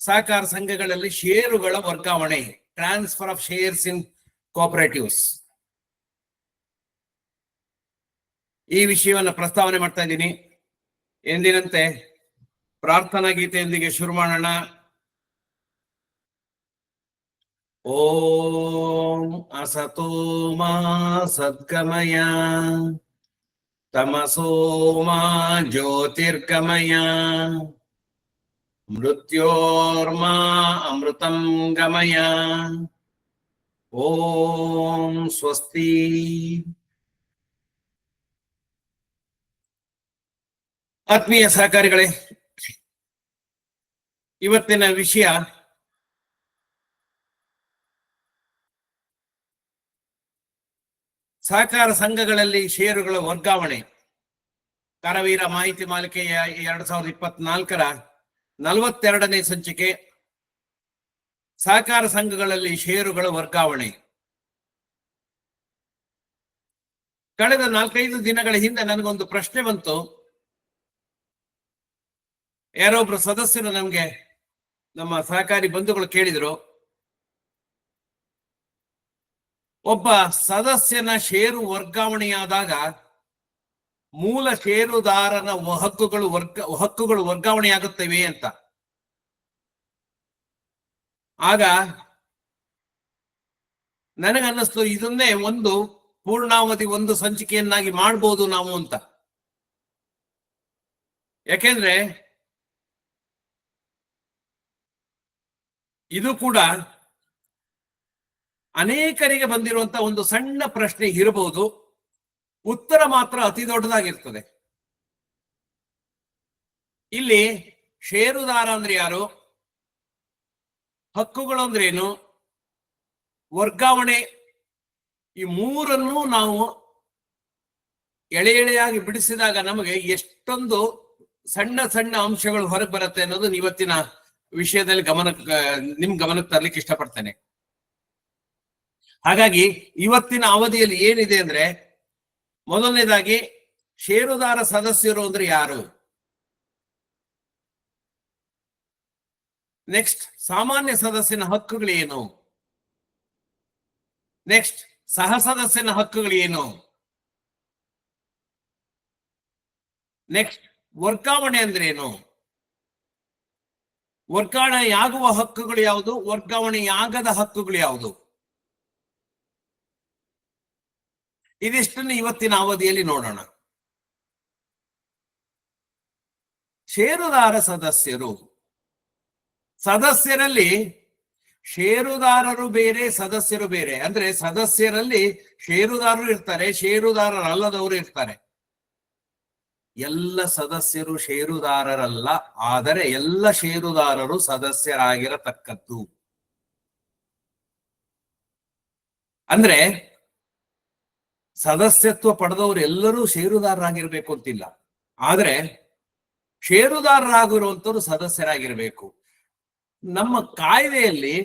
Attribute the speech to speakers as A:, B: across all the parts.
A: ಸಹಕಾರ ಸಂಘಗಳಲ್ಲಿ ಷೇರುಗಳ ವರ್ಗಾವಣೆ, transfer of shares in cooperatives, ಈ ವಿಷಯವನ್ನು ಪ್ರಸ್ತಾವನೆ ಮಾಡ್ತಾ ಇದ್ದೀನಿ. ಎಂದಿನಂತೆ ಪ್ರಾರ್ಥನಾ ಗೀತೆಯೊಂದಿಗೆ ಶುರು ಮಾಡೋಣ. ಓಂ ಅಸತೋ ಮಾ ಸದ್ಗಮಯ ತಮಸೋ ಮಾ ಜ್ಯೋತಿರ್ಗಮಯ ಮೃತ್ಯೋರ್ಮಾ ಅಮೃತಂ ಗಮಯ. ಓಂ ಸ್ವಸ್ತಿ. ಆತ್ಮೀಯ ಸಹಕಾರಿಗಳೇ, ಇವತ್ತಿನ ವಿಷಯ ಸಹಕಾರ ಸಂಘಗಳಲ್ಲಿ ಷೇರುಗಳ ವರ್ಗಾವಣೆ. ಕರವೀರ ಮಾಹಿತಿ ಮಾಲಿಕೆಯ 2024ರ 42ನೇ ಸಂಚಿಕೆ, ಸಹಕಾರ ಸಂಘಗಳಲ್ಲಿ ಷೇರುಗಳ ವರ್ಗಾವಣೆ. ಕಳೆದ 4-5 ದಿನಗಳ ಹಿಂದೆ ನನಗೊಂದು ಪ್ರಶ್ನೆ ಬಂತು. ಯಾರೊಬ್ರು ಸದಸ್ಯರು ನಮ್ಗೆ, ನಮ್ಮ ಸಹಕಾರಿ ಬಂಧುಗಳು ಕೇಳಿದ್ರು, ಒಬ್ಬ ಸದಸ್ಯನ ಷೇರು ವರ್ಗಾವಣೆಯಾದಾಗ ಮೂಲ ಷೇರುದಾರನ ಹಕ್ಕುಗಳು ವರ್ಗಾವಣೆಯಾಗುತ್ತವೆ ಅಂತ. ಆಗ ನನಗನ್ನಿಸ್ತು, ಇದನ್ನೇ ಒಂದು ಪೂರ್ಣಾವಧಿ ಒಂದು ಸಂಚಿಕೆಯನ್ನಾಗಿ ಮಾಡ್ಬೋದು ನಾವು ಅಂತ. ಯಾಕೆಂದ್ರೆ ಇದು ಕೂಡ ಅನೇಕರಿಗೆ ಬಂದಿರುವಂತ ಒಂದು ಸಣ್ಣ ಪ್ರಶ್ನೆ ಇರಬಹುದು, ಉತ್ತರ ಮಾತ್ರ ಅತಿ ದೊಡ್ಡದಾಗಿರ್ತದೆ. ಇಲ್ಲಿ ಷೇರುದಾರ ಅಂದ್ರೆ ಯಾರು, ಹಕ್ಕುಗಳು ಅಂದ್ರೆ ಏನು, ವರ್ಗಾವಣೆ, ಈ ಮೂರನ್ನು ನಾವು ಎಳೆ ಎಳೆಯಾಗಿ ಬಿಡಿಸಿದಾಗ ನಮಗೆ ಎಷ್ಟೊಂದು ಸಣ್ಣ ಸಣ್ಣ ಅಂಶಗಳು ಹೊರಗೆ ಬರುತ್ತೆ ಅನ್ನೋದು ಇವತ್ತಿನ ವಿಷಯದಲ್ಲಿ ನಿಮ್ ಗಮನಕ್ಕೆ ತರಲಿಕ್ಕೆ ಇಷ್ಟಪಡ್ತೇನೆ. ಹಾಗಾಗಿ ಇವತ್ತಿನ ಅವಧಿಯಲ್ಲಿ ಏನಿದೆ ಅಂದ್ರೆ, ಮೊದಲನೇದಾಗಿ ಷೇರುದಾರ ಸದಸ್ಯರು ಅಂದ್ರೆ ಯಾರು, ನೆಕ್ಸ್ಟ್ ಸಾಮಾನ್ಯ ಸದಸ್ಯನ ಹಕ್ಕುಗಳೇನು, ನೆಕ್ಸ್ಟ್ ಸಹ ಸದಸ್ಯನ ಹಕ್ಕುಗಳೇನು, ನೆಕ್ಸ್ಟ್ ವರ್ಗಾವಣೆ ಅಂದ್ರೆ ಏನು, ವರ್ಗಾವಣೆಯಾಗುವ ಹಕ್ಕುಗಳು ಯಾವುದು, ವರ್ಗಾವಣೆಯಾಗದ ಹಕ್ಕುಗಳು ಯಾವುದು, ಇದಿಷ್ಟನ್ನು ಇವತ್ತಿನ ಅವಧಿಯಲ್ಲಿ ನೋಡೋಣ. ಷೇರುದಾರ ಸದಸ್ಯರಲ್ಲಿ ಷೇರುದಾರರು ಬೇರೆ, ಸದಸ್ಯರು ಬೇರೆ. ಅಂದ್ರೆ ಸದಸ್ಯರಲ್ಲಿ ಷೇರುದಾರರು ಇರ್ತಾರೆ, ಷೇರುದಾರರಲ್ಲದವರು ಇರ್ತಾರೆ. ಎಲ್ಲ ಸದಸ್ಯರು ಷೇರುದಾರರಲ್ಲ, ಆದರೆ ಎಲ್ಲ ಷೇರುದಾರರು ಸದಸ್ಯರಾಗಿರತಕ್ಕದ್ದು. ಅಂದ್ರೆ ಸದಸ್ಯತ್ವ ಪಡೆದವರು ಎಲ್ಲರೂ ಷೇರುದಾರರಾಗಿರ್ಬೇಕು ಅಂತಿಲ್ಲ, ಆದ್ರೆ ಷೇರುದಾರರಾಗಿರುವಂತವ್ರು ಸದಸ್ಯರಾಗಿರ್ಬೇಕು. ನಮ್ಮ ಕಾಯ್ದೆಯಲ್ಲಿ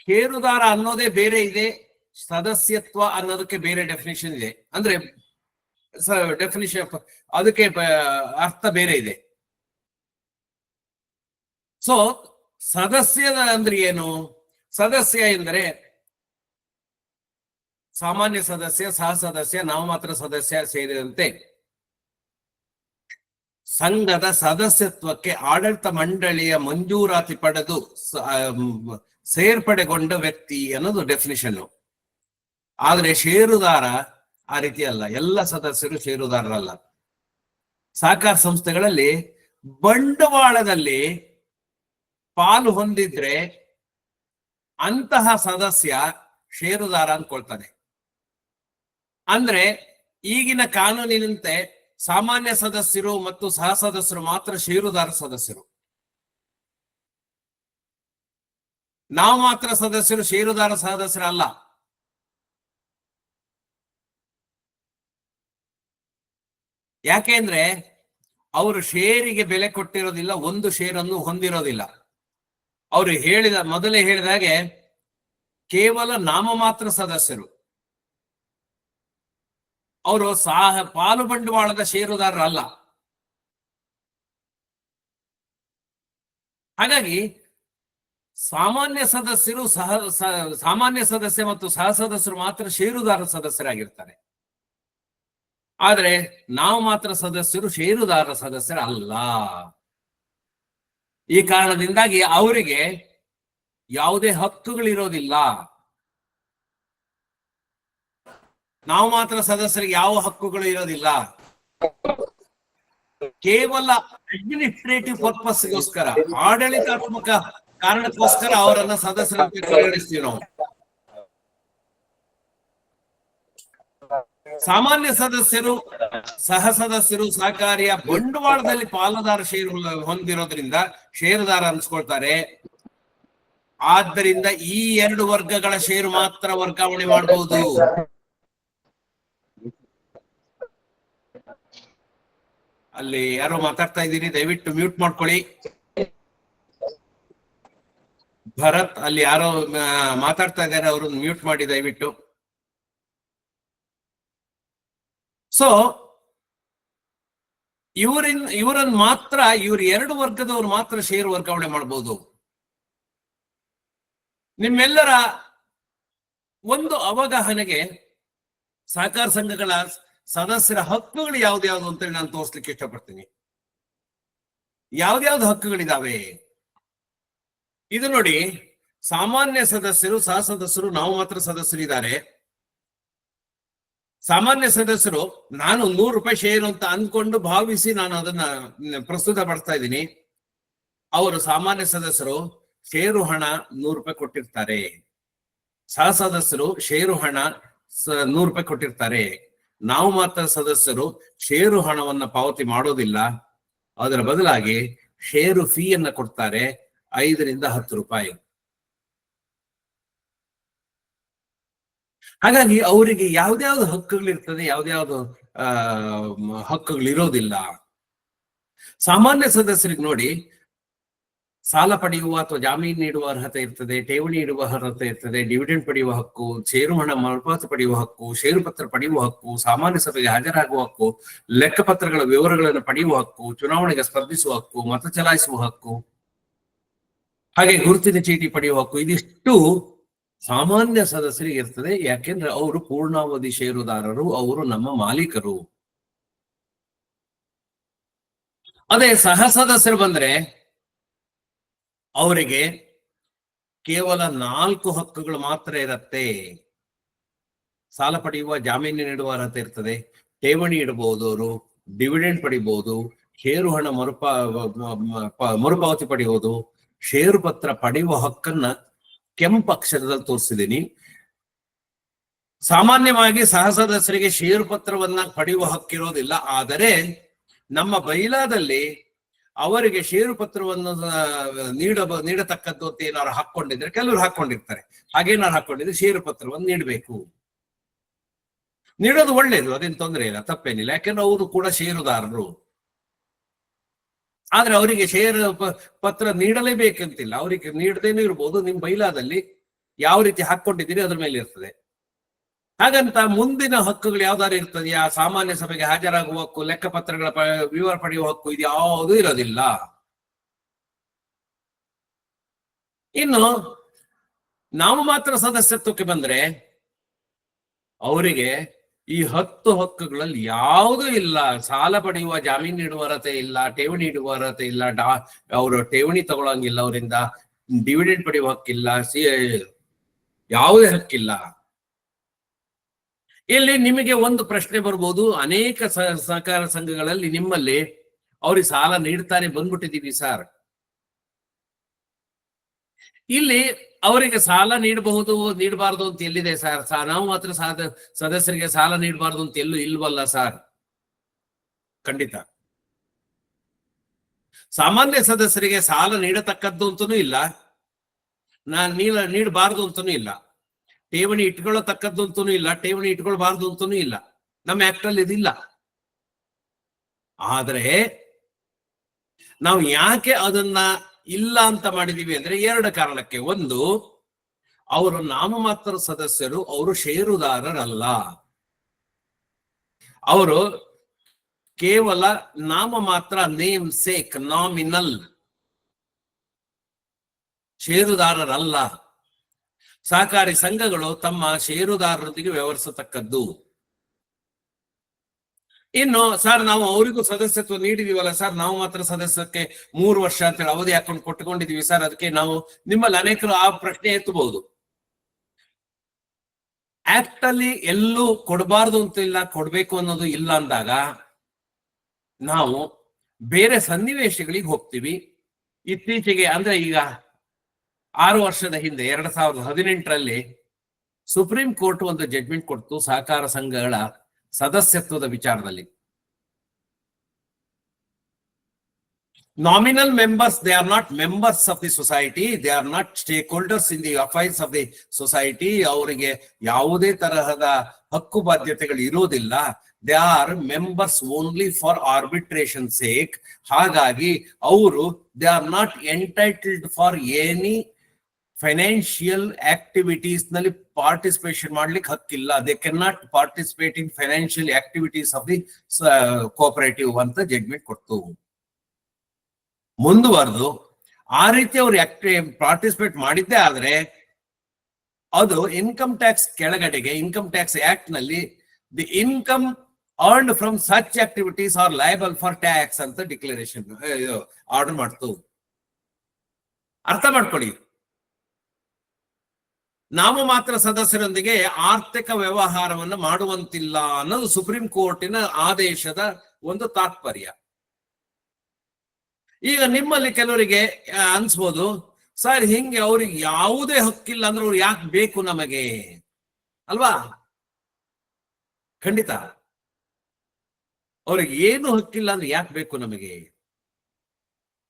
A: ಷೇರುದಾರ ಅನ್ನೋದೇ ಬೇರೆ ಇದೆ, ಸದಸ್ಯತ್ವ ಅನ್ನೋದಕ್ಕೆ ಬೇರೆ ಡೆಫಿನೇಷನ್ ಇದೆ. ಅಂದ್ರೆ ಡೆಫಿನೇಷನ್ ಅದಕ್ಕೆ ಅರ್ಥ ಬೇರೆ ಇದೆ. ಸೊ ಸದಸ್ಯ ಅಂದ್ರೆ ಏನು, ಸದಸ್ಯ ಎಂದರೆ ಸಾಮಾನ್ಯ ಸದಸ್ಯ, ಸಹ ಸದಸ್ಯ, ನಾಮಮಾತ್ರ ಸದಸ್ಯ ಸೇರಿದಂತೆ ಸಂಘದ ಸದಸ್ಯತ್ವಕ್ಕೆ ಆಡಳಿತ ಮಂಡಳಿಯ ಮಂಜೂರಾತಿ ಪಡೆದು ಸೇರ್ಪಡೆಗೊಂಡ ವ್ಯಕ್ತಿ ಅನ್ನೋದು ಡೆಫಿನಿಷನ್. ಆದ್ರೆ ಷೇರುದಾರ ಆ ರೀತಿ ಅಲ್ಲ, ಎಲ್ಲ ಸದಸ್ಯರು ಷೇರುದಾರರಲ್ಲ. ಸಹಕಾರ ಸಂಸ್ಥೆಗಳಲ್ಲಿ ಬಂಡವಾಳದಲ್ಲಿ ಪಾಲು ಹೊಂದಿದ್ರೆ ಅಂತಹ ಸದಸ್ಯ ಷೇರುದಾರ ಅಂದ್ಕೊಳ್ತಾನೆ. ಅಂದ್ರೆ ಈಗಿನ ಕಾನೂನಿನಂತೆ ಸಾಮಾನ್ಯ ಸದಸ್ಯರು ಮತ್ತು ಸಹ ಸದಸ್ಯರು ಮಾತ್ರ ಷೇರುದಾರ ಸದಸ್ಯರು, ನಾವು ಮಾತ್ರ ಸದಸ್ಯರು ಷೇರುದಾರ ಸದಸ್ಯರಲ್ಲ. ಯಾಕೆಂದ್ರೆ ಅವರು ಷೇರಿಗೆ ಬೆಲೆ ಕೊಟ್ಟಿರೋದಿಲ್ಲ, ಒಂದು ಷೇರನ್ನು ಹೊಂದಿರೋದಿಲ್ಲ. ಅವರು ಮೊದಲೇ ಹೇಳಿದ ಹಾಗೆ ಕೇವಲ ನಾಮಮಾತ್ರ ಸದಸ್ಯರು, ಅವರು ಪಾಲು ಬಂಡವಾಳದ ಷೇರುದಾರರಲ್ಲ. ಹಾಗಾಗಿ ಸಾಮಾನ್ಯ ಸದಸ್ಯರು ಸಾಮಾನ್ಯ ಸದಸ್ಯ ಮತ್ತು ಸಹ ಸದಸ್ಯರು ಮಾತ್ರ ಷೇರುದಾರ ಸದಸ್ಯರಾಗಿರ್ತಾರೆ. ಆದ್ರೆ ನಾವು ಮಾತ್ರ ಸದಸ್ಯರು ಷೇರುದಾರ ಸದಸ್ಯರಲ್ಲ. ಈ ಕಾರಣದಿಂದಾಗಿ ಅವರಿಗೆ ಯಾವುದೇ ಹಕ್ಕುಗಳಿರೋದಿಲ್ಲ. ನಾವು ಮಾತ್ರ ಸದಸ್ಯರಿಗೆ ಯಾವ ಹಕ್ಕುಗಳು ಇರೋದಿಲ್ಲ. ಕೇವಲ ಅಡ್ಮಿನಿಸ್ಟ್ರೇಟಿವ್ ಪರ್ಪಸ್ಗೋಸ್ಕರ, ಆಡಳಿತಾತ್ಮಕ ಕಾರಣಕ್ಕೋಸ್ಕರ ಅವರನ್ನ ಸದಸ್ಯರಂತೆ ಪರಿಗಣಿಸ್ತೀವಿ ನಾವು. ಸಾಮಾನ್ಯ ಸದಸ್ಯರು ಸಹ ಸದಸ್ಯರು ಸಹಕಾರಿಯ ಬಂಡವಾಳದಲ್ಲಿ ಪಾಲುದಾರ ಷೇರು ಹೊಂದಿರೋದ್ರಿಂದ ಷೇರುದಾರ ಅನ್ಸ್ಕೊಳ್ತಾರೆ. ಆದ್ದರಿಂದ ಈ ಎರಡು ವರ್ಗಗಳ ಷೇರು ಮಾತ್ರ ವರ್ಗಾವಣೆ ಮಾಡಬಹುದು. ಅಲ್ಲಿ ಯಾರೋ ಮಾತಾಡ್ತಾ ಇದ್ದೀರಿ, ದಯವಿಟ್ಟು ಮ್ಯೂಟ್ ಮಾಡ್ಕೊಳ್ಳಿ. ಭರತ್, ಅಲ್ಲಿ ಯಾರೋ ಮಾತಾಡ್ತಾ ಇದ್ದಾರೆ, ಅವ್ರನ್ನ ಮ್ಯೂಟ್ ಮಾಡಿ ದಯವಿಟ್ಟು. ಸೊ ಇವರನ್ನು ಮಾತ್ರ, ಇವ್ರ ಎರಡು ವರ್ಗದವ್ರು ಮಾತ್ರ ಷೇರು ವರ್ಗಾವಣೆ ಮಾಡಬಹುದು. ನಿಮ್ಮೆಲ್ಲರ ಒಂದು ಅವಗಾಹನೆಗೆ ಸಹಕಾರ ಸಂಘಗಳ ಸದಸ್ಯರ ಹಕ್ಕುಗಳು ಯಾವ್ದ್ಯಾವ್ದು ಅಂತೇಳಿ ನಾನು ತೋರಿಸ್ಲಿಕ್ಕೆ ಇಷ್ಟಪಡ್ತೀನಿ. ಯಾವ್ದ್ಯಾವ್ದು ಹಕ್ಕುಗಳಿದಾವೆ ಇದು ನೋಡಿ. ಸಾಮಾನ್ಯ ಸದಸ್ಯರು, ಸಹ ಸದಸ್ಯರು, ನಾವು ಮಾತ್ರ ಸದಸ್ಯರಿದ್ದಾರೆ. ಸಾಮಾನ್ಯ ಸದಸ್ಯರು, ನಾನು 100 ರೂಪಾಯಿ ಷೇರು ಅಂತ ಅನ್ಕೊಂಡು ಭಾವಿಸಿ ನಾನು ಅದನ್ನ ಪ್ರಸ್ತುತ ಪಡಿಸ್ತಾ ಇದ್ದೀನಿ. ಅವರು ಸಾಮಾನ್ಯ ಸದಸ್ಯರು ಷೇರು ಹಣ 100 ರೂಪಾಯಿ ಕೊಟ್ಟಿರ್ತಾರೆ. ಸಹ ಸದಸ್ಯರು ಷೇರು ಹಣ 100 ರೂಪಾಯಿ ಕೊಟ್ಟಿರ್ತಾರೆ. ನಾವು ಮಾತ್ರ ಸದಸ್ಯರು ಷೇರು ಹಣವನ್ನ ಪಾವತಿ ಮಾಡೋದಿಲ್ಲ. ಅದರ ಬದಲಾಗಿ ಷೇರು ಫೀಯನ್ನ ಕೊಡ್ತಾರೆ, 5 ರಿಂದ 10 ರೂಪಾಯಿ. ಹಾಗಾಗಿ ಅವರಿಗೆ ಯಾವ್ದ್ಯಾವ್ದು ಹಕ್ಕುಗಳಿರ್ತದೆ, ಯಾವ್ದ್ಯಾವ್ದು ಹಕ್ಕುಗಳಿರೋದಿಲ್ಲ. ಸಾಮಾನ್ಯ ಸದಸ್ಯರಿಗೆ ನೋಡಿ, ಸಾಲ ಪಡೆಯುವ ಅಥವಾ ಜಾಮೀನು ನೀಡುವ ಅರ್ಹತೆ ಇರ್ತದೆ, ಠೇವಣಿ ಇಡುವ ಅರ್ಹತೆ ಇರ್ತದೆ, ಡಿವಿಡೆಂಡ್ ಪಡೆಯುವ ಹಕ್ಕು, ಷೇರು ಹಣ ಮರುಪಾವತಿ ಪಡೆಯುವ ಹಕ್ಕು, ಷೇರು ಪತ್ರ ಪಡೆಯುವ ಹಕ್ಕು, ಸಾಮಾನ್ಯ ಸಭೆಗೆ ಹಾಜರಾಗುವ ಹಕ್ಕು, ಲೆಕ್ಕಪತ್ರಗಳ ವಿವರಗಳನ್ನು ಪಡೆಯುವ ಹಕ್ಕು, ಚುನಾವಣೆಗೆ ಸ್ಪರ್ಧಿಸುವ ಹಕ್ಕು, ಮತ ಚಲಾಯಿಸುವ ಹಕ್ಕು, ಹಾಗೆ ಗುರುತಿನ ಚೀಟಿ ಪಡೆಯುವ ಹಕ್ಕು. ಇದಿಷ್ಟು ಸಾಮಾನ್ಯ ಸದಸ್ಯರಿಗೆ ಇರ್ತದೆ. ಯಾಕೆಂದ್ರೆ ಅವರು ಪೂರ್ಣಾವಧಿ ಷೇರುದಾರರು, ಅವರು ನಮ್ಮ ಮಾಲೀಕರು. ಅದೇ ಸಹ ಸದಸ್ಯರು ಬಂದ್ರೆ ಅವರಿಗೆ ಕೇವಲ 4 ಹಕ್ಕುಗಳು ಮಾತ್ರ ಇರುತ್ತೆ. ಸಾಲ ಪಡೆಯುವ, ಜಾಮೀನು ನೀಡುವ ಅರ್ಹತೆ ಇರ್ತದೆ, ಠೇವಣಿ ಇಡಬಹುದು, ಅವರು ಡಿವಿಡೆಂಡ್ ಪಡಿಬಹುದು, ಷೇರು ಹಣ ಮರುಪಾವತಿ ಪಡೆಯುವುದು, ಷೇರು ಪತ್ರ ಪಡೆಯುವ ಹಕ್ಕನ್ನ ಕೆಂಪು ಅಕ್ಷರದಲ್ಲಿ ತೋರಿಸಿದ್ದೀನಿ. ಸಾಮಾನ್ಯವಾಗಿ ಸಹ ಸದಸ್ಯರಿಗೆ ಷೇರು ಪತ್ರವನ್ನ ಪಡೆಯುವ ಹಕ್ಕಿರೋದಿಲ್ಲ. ಆದರೆ ನಮ್ಮ ಬೈಲಾದಲ್ಲಿ ಅವರಿಗೆ ಷೇರು ಪತ್ರವನ್ನು ನೀಡತಕ್ಕದ್ದು ಅಂತ ಏನಾದ್ರು ಹಾಕೊಂಡಿದ್ರೆ, ಕೆಲವರು ಹಾಕೊಂಡಿರ್ತಾರೆ, ಹಾಗೇನಾದ್ರು ಹಾಕೊಂಡಿದ್ರೆ ಷೇರು ಪತ್ರವನ್ನು ನೀಡಬೇಕು. ನೀಡೋದು ಒಳ್ಳೇದು, ಅದೇನು ತೊಂದರೆ ಇಲ್ಲ, ತಪ್ಪೇನಿಲ್ಲ. ಯಾಕೆಂದ್ರೆ ಅವರು ಕೂಡ ಷೇರುದಾರರು. ಆದ್ರೆ ಅವರಿಗೆ ಷೇರು ಪತ್ರ ನೀಡಲೇಬೇಕಂತಿಲ್ಲ, ಅವರಿಗೆ ನೀಡದೇನೂ ಇರ್ಬೋದು. ನಿಮ್ ಬೈಲಾದಲ್ಲಿ ಯಾವ ರೀತಿ ಹಾಕೊಂಡಿದ್ದೀರಿ ಅದ್ರ ಮೇಲೆ ಇರ್ತದೆ. ಹಾಗಂತ ಮುಂದಿನ ಹಕ್ಕುಗಳು ಯಾವ್ದಾರು ಇರ್ತದೆಯಾ? ಸಾಮಾನ್ಯ ಸಭೆಗೆ ಹಾಜರಾಗುವ ಹಕ್ಕು, ಲೆಕ್ಕಪತ್ರಗಳ ವಿವರ ಪಡೆಯುವ ಹಕ್ಕು, ಇದು ಯಾವುದೂ ಇರೋದಿಲ್ಲ. ಇನ್ನು ನಾವು ಮಾತ್ರ ಸದಸ್ಯತ್ವಕ್ಕೆ ಬಂದ್ರೆ ಅವರಿಗೆ ಈ 10 ಹಕ್ಕುಗಳಲ್ಲಿ ಯಾವುದೂ ಇಲ್ಲ. ಸಾಲ ಪಡೆಯುವ, ಜಾಮೀನು ನೀಡುವ ಅರ್ಹತೆ ಇಲ್ಲ, ಠೇವಣಿ ಇಡುವ ಅರ್ಹತೆ ಇಲ್ಲ, ಅವರು ಠೇವಣಿ ತಗೊಳಂಗಿಲ್ಲ, ಅವರಿಂದ ಡಿವಿಡೆಂಡ್ ಪಡೆಯುವ ಹಕ್ಕಿಲ್ಲ, ಯಾವುದೇ ಹಕ್ಕಿಲ್ಲ. ಇಲ್ಲಿ ನಿಮಗೆ ಒಂದು ಪ್ರಶ್ನೆ ಬರ್ಬೋದು, ಅನೇಕ ಸಹಕಾರ ಸಂಘಗಳಲ್ಲಿ ನಿಮ್ಮಲ್ಲಿ ಅವ್ರಿಗೆ ಸಾಲ ನೀಡ್ತಾನೆ ಬಂದ್ಬಿಟ್ಟಿದೀವಿ ಸರ್. ಇಲ್ಲಿ ಅವರಿಗೆ ಸಾಲ ನೀಡಬಹುದು, ನೀಡಬಾರ್ದು ಅಂತ ಎಲ್ಲಿದೆ ಸರ್? ನಾವು ಮಾತ್ರ ಸದಸ್ಯರಿಗೆ ಸಾಲ ನೀಡಬಾರ್ದು ಅಂತ ಎಲ್ಲೂ ಇಲ್ವಲ್ಲ ಸರ್. ಖಂಡಿತ ಸಾಮಾನ್ಯ ಸದಸ್ಯರಿಗೆ ಸಾಲ ನೀಡತಕ್ಕದ್ದು ಅಂತನೂ ಇಲ್ಲ, ನೀಡಬಾರ್ದು ಅಂತನೂ ಇಲ್ಲ. ಠೇವಣಿ ಇಟ್ಕೊಳ್ಳತಕ್ಕದ್ದು ಅಂತನೂ ಇಲ್ಲ, ಠೇವಣಿ ಇಟ್ಕೊಳ್ಬಾರ್ದು ಅಂತನೂ ಇಲ್ಲ. ನಮ್ಮ ಆಕ್ಟ್ ಅಲ್ಲಿ ಇದಿಲ್ಲ. ಆದ್ರೆ ನಾವು ಯಾಕೆ ಅದನ್ನ ಇಲ್ಲ ಅಂತ ಮಾಡಿದೀವಿ ಅಂದ್ರೆ 2 ಕಾರಣಕ್ಕೆ. ಒಂದು, ಅವರು ನಾಮಮಾತ್ರ ಸದಸ್ಯರು, ಅವರು ಷೇರುದಾರರಲ್ಲ. ಅವರು ಕೇವಲ ನಾಮ ಮಾತ್ರ, ನೇಮ್ ಸೇಕ್, ನಾಮಿನಲ್. ಷೇರುದಾರರಲ್ಲ. ಸಹಕಾರಿ ಸಂಘಗಳು ತಮ್ಮ ಷೇರುದಾರರೊಂದಿಗೆ ವ್ಯವಹರಿಸತಕ್ಕದ್ದು. ಇನ್ನು ಸರ್ ನಾವು ಅವರಿಗೂ ಸದಸ್ಯತ್ವ ನೀಡಿದೀವಲ್ಲ ಸರ್, ನಾವು ಮಾತ್ರ ಸದಸ್ಯಕ್ಕೆ 3 ವರ್ಷ ಅಂತೇಳಿ ಅವಧಿ ಹಾಕೊಂಡು ಕೊಟ್ಟುಕೊಂಡಿದೀವಿ ಸರ್, ಅದಕ್ಕೆ ನಾವು ನಿಮ್ಮಲ್ಲಿ ಅನೇಕರು ಆ ಪ್ರಶ್ನೆ ಎತ್ತಬಹುದು. ಆಕ್ಟ್ ಅಲ್ಲಿ ಎಲ್ಲೂ ಕೊಡಬಾರ್ದು ಅಂತ ಇಲ್ಲ, ಕೊಡ್ಬೇಕು ಅನ್ನೋದು ಇಲ್ಲ ಅಂದಾಗ ನಾವು ಬೇರೆ ಸನ್ನಿವೇಶಗಳಿಗೆ ಹೋಗ್ತೀವಿ. ಇತ್ತೀಚೆಗೆ ಅಂದ್ರೆ ಈಗ 6 ವರ್ಷದ ಹಿಂದೆ 2018ರಲ್ಲಿ ಸುಪ್ರೀಂ ಕೋರ್ಟ್ ಒಂದು ಜಡ್ಜ್ಮೆಂಟ್ ಕೊಡ್ತು ಸಹಕಾರ ಸಂಘಗಳ ಸದಸ್ಯತ್ವದ ವಿಚಾರದಲ್ಲಿ. Nominal members, they are not members of the society, they are not stakeholders in the affairs of the society. ಅವರಿಗೆ ಯಾವುದೇ ತರಹದ ಹಕ್ಕು ಬಾಧ್ಯತೆಗಳು ಇರೋದಿಲ್ಲ. They are members only for arbitration sake. ಹಾಗಾಗಿ ಅವರು they are not entitled for any financial activities ನಲ್ಲಿ participation ಮಾಡ್ಲಿಕ್ಕೆ ಹಕ್ಕಿಲ್ಲ. They can not participate in financial activities of the cooperative ಅಂತ ಜಡ್ಜ್ಮೆಂಟ್ ಕೊಡ್ತು. ಮುಂದುವರೆದು ಆ ರೀತಿ ಅವ್ರು ಪಾರ್ಟಿಸಿಪೇಟ್ ಮಾಡಿದ್ದೇ ಆದ್ರೆ ಅದು ಇನ್ಕಮ್ ಟ್ಯಾಕ್ಸ್ ಕೆಳಗಡೆಗೆ ಇನ್ಕಮ್ ಟ್ಯಾಕ್ಸ್ ಆಕ್ಟ್ ನಲ್ಲಿ the income earned from such activities are liable for tax ಅಂತ ಡಿಕ್ಲರೇಷನ್ ಆರ್ಡರ್ ಮಾಡ್ತು. ಅರ್ಥ ಮಾಡ್ಕೊಳ್ಳಿ, ನಾವು ಮಾತ್ರ ಸದಸ್ಯರೊಂದಿಗೆ ಆರ್ಥಿಕ ವ್ಯವಹಾರವನ್ನು ಮಾಡುವಂತಿಲ್ಲ ಅನ್ನೋದು ಸುಪ್ರೀಂ ಕೋರ್ಟಿನ ಆದೇಶದ ಒಂದು ತಾತ್ಪರ್ಯ. ಈಗ ನಿಮ್ಮಲ್ಲಿ ಕೆಲವರಿಗೆ ಅನ್ಸ್ಬೋದು, ಸರ್ ಹಿಂಗೆ ಅವ್ರಿಗೆ ಯಾವುದೇ ಹಕ್ಕಿಲ್ಲ ಅಂದ್ರೆ ಅವ್ರು ಯಾಕೆ ಬೇಕು ನಮಗೆ ಅಲ್ವಾ? ಖಂಡಿತ ಅವ್ರಿಗೆ ಏನು ಹಕ್ಕಿಲ್ಲ ಅಂದ್ರೆ ಯಾಕೆ ಬೇಕು ನಮಗೆ?